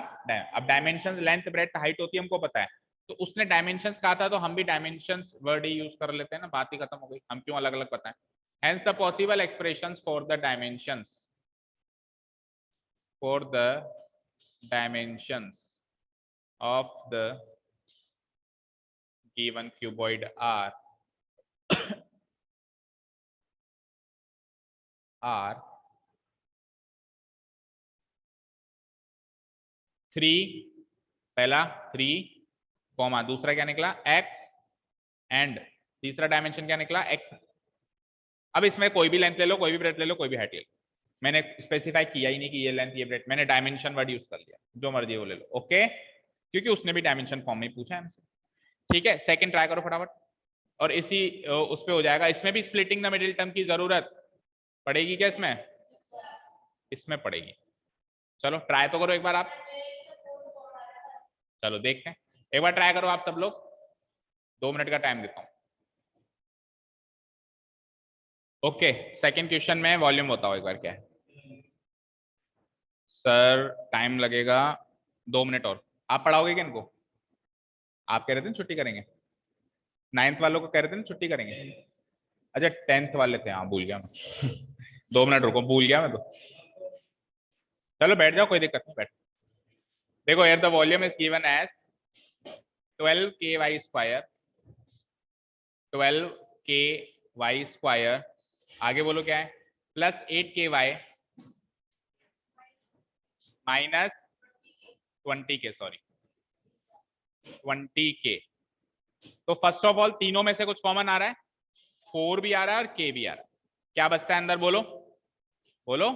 A: अब डायमेंशंस लेंथ ब्रेड्थ हाइट होती है हमको पता है, तो उसने डायमेंशंस कहा था तो हम भी डायमेंशंस वर्ड ही यूज कर लेते हैं ना, बात ही खत्म हो गई, हम क्यों अलग अलग बताएं। Hence the possible expressions for the dimensions for the dimensions of the given cuboid are are 3, पहला 3, कॉमा दूसरा क्या निकला x, एंड तीसरा डायमेंशन क्या निकला x। अब इसमें कोई भी लेंथ ले लो, कोई भी ब्रेथ ले लो, कोई भी हाइट ले लो, मैंने स्पेसिफाई किया ही नहीं कि ये लेंथ ये ब्रेथ, मैंने डायमेंशन वर्ड यूज कर लिया, जो मर्जी वो ले लो, ओके, क्योंकि उसने भी डायमेंशन फॉर्म में पूछा है हमसे। ठीक है, सेकंड ट्राई करो फटाफट, और इसी उस पे हो जाएगा। इसमें भी स्प्लिटिंग द मिडिल टर्म की जरूरत पड़ेगी क्या? इसमें पड़ेगी। चलो ट्राई तो करो एक बार आप, चलो देखते हैं, एक बार ट्राई करो आप सब लोग, 2 मिनट का टाइम देता हूं। ओके, सेकंड क्वेश्चन में वॉल्यूम बताओ एक बार क्या है। सर टाइम लगेगा 2 मिनट और, आप पढ़ाओगे क्या इनको? आप कह रहे थे ना छुट्टी करेंगे, 9th वालों को कह रहे थे ना छुट्टी करेंगे, अच्छा 10th वाले थे, हाँ भूल गया मैं 2 मिनट रुको, भूल गया मैं तो। चलो बैठ जाओ, कोई दिक्कत नहीं, बैठ। देखो यार, the volume is given as 12 ky square, 12 ky square, आगे बोलो क्या है, प्लस 8 ky माइनस 20 के, सॉरी 20 के। तो फर्स्ट ऑफ ऑल तीनों में से कुछ कॉमन आ रहा है, 4 भी आ रहा है और k भी आ रहा है, क्या बचता है अंदर, बोलो बोलो,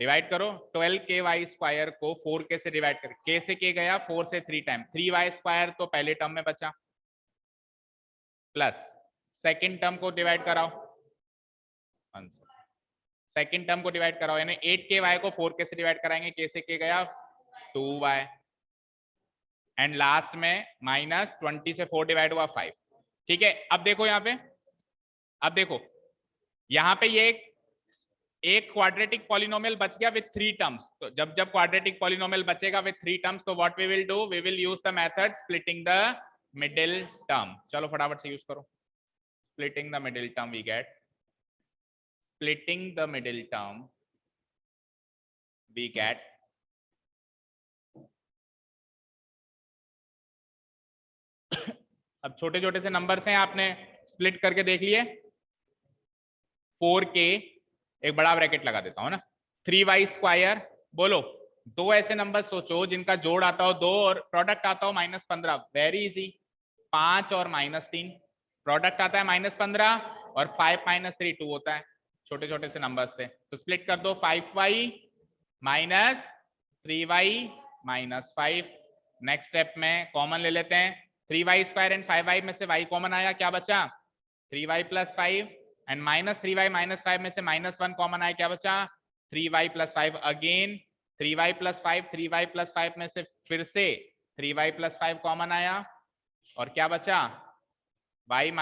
A: डिवाइड करो। 12 ky स्क्वायर को 4k से डिवाइड कर, k से k गया, 4 से 3 टाइम, 3y स्क्वायर तो पहले टर्म में बचा, प्लस सेकंड टर्म को डिवाइड कराओ, सेकंड टर्म को डिवाइड कराओ, यानी 8ky को 4k से डिवाइड कराएंगे, k से k गया 2y, एंड लास्ट में माइनस 20 से 4 डिवाइड हुआ 5। ठीक है, अब देखो यहाँ पे, अब देखो यहाँ पे ये एक क्वाड्रेटिक पॉलिनोमियल बच गया विथ 3 टर्म्स। तो जब जब क्वाड्रेटिक पॉलिनोमियल बचेगा विथ 3 टर्म्स, तो what we will do, we will use the method splitting the middle term. चलो फटाफट से यूज करो, splitting the middle term, we get splitting the middle term, we get अब छोटे छोटे से नंबर्स हैं, आपने स्प्लिट करके देख लिए, 4k, एक बड़ा ब्रैकेट लगा देता हूं ना, 3y स्क्वायर, बोलो दो ऐसे नंबर सोचो जिनका जोड़ आता हो 2 और प्रोडक्ट आता हो -15, वेरी इजी, 5 और -3, प्रोडक्ट आता है -15 और 5 - 3 2 होता है, छोटे छोटे से नंबर्स थे, तो स्प्लिट कर दो, 5y minus 3y minus 5। Next step में कॉमन ले लेते हैं, 3y स्क्वायर एंड 5y में से y कॉमन आया, क्या बचा 3y + 5, एंड माइनस 3y - 5 में से -1 कॉमन आया, क्या बचा 3y + 5, अगेन 3y + 5, 3y + 5 में से फिर से 3y + 5 कॉमन आया, और क्या बचा y -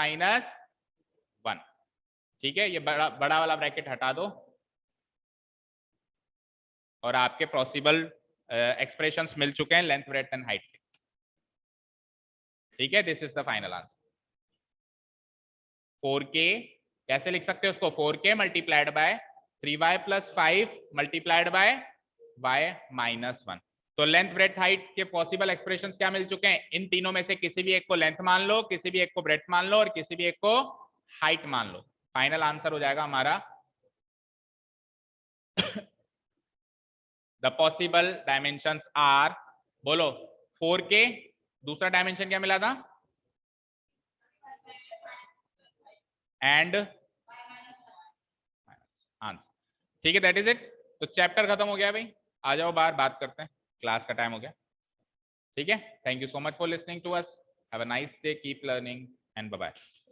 A: 1। ठीक है, ये बड़ा वाला ब्रैकेट हटा दो, और आपके पॉसिबल एक्सप्रेशंस मिल चुके हैं लेंथ, ब्रेड्थ एंड हाइट। ठीक है, this is the final answer. 4k कैसे लिख सकते हो उसको, 4k multiplied by 3y + 5 multiplied by y - 1। तो लेंथ, ब्रेड्थ, हाइट के पॉसिबल एक्सप्रेशंस क्या मिल चुके हैं, इन तीनों में से किसी भी एक को लेंथ मान लो, किसी भी एक को ब्रेड्थ मान लो, और किसी भी एक को हाइट मान लो, फाइनल आंसर हो जाएगा हमारा द पॉसिबल डायमेंशंस आर, बोलो 4k, दूसरा डायमेंशन क्या मिला था, एंड आंसर। ठीक है, दैट इज इट। तो चैप्टर खत्म हो गया भाई, आ जाओ बाहर बात करते हैं, क्लास का टाइम हो गया। ठीक है, thank you so much for listening to us, have a nice day, keep learning and bye bye.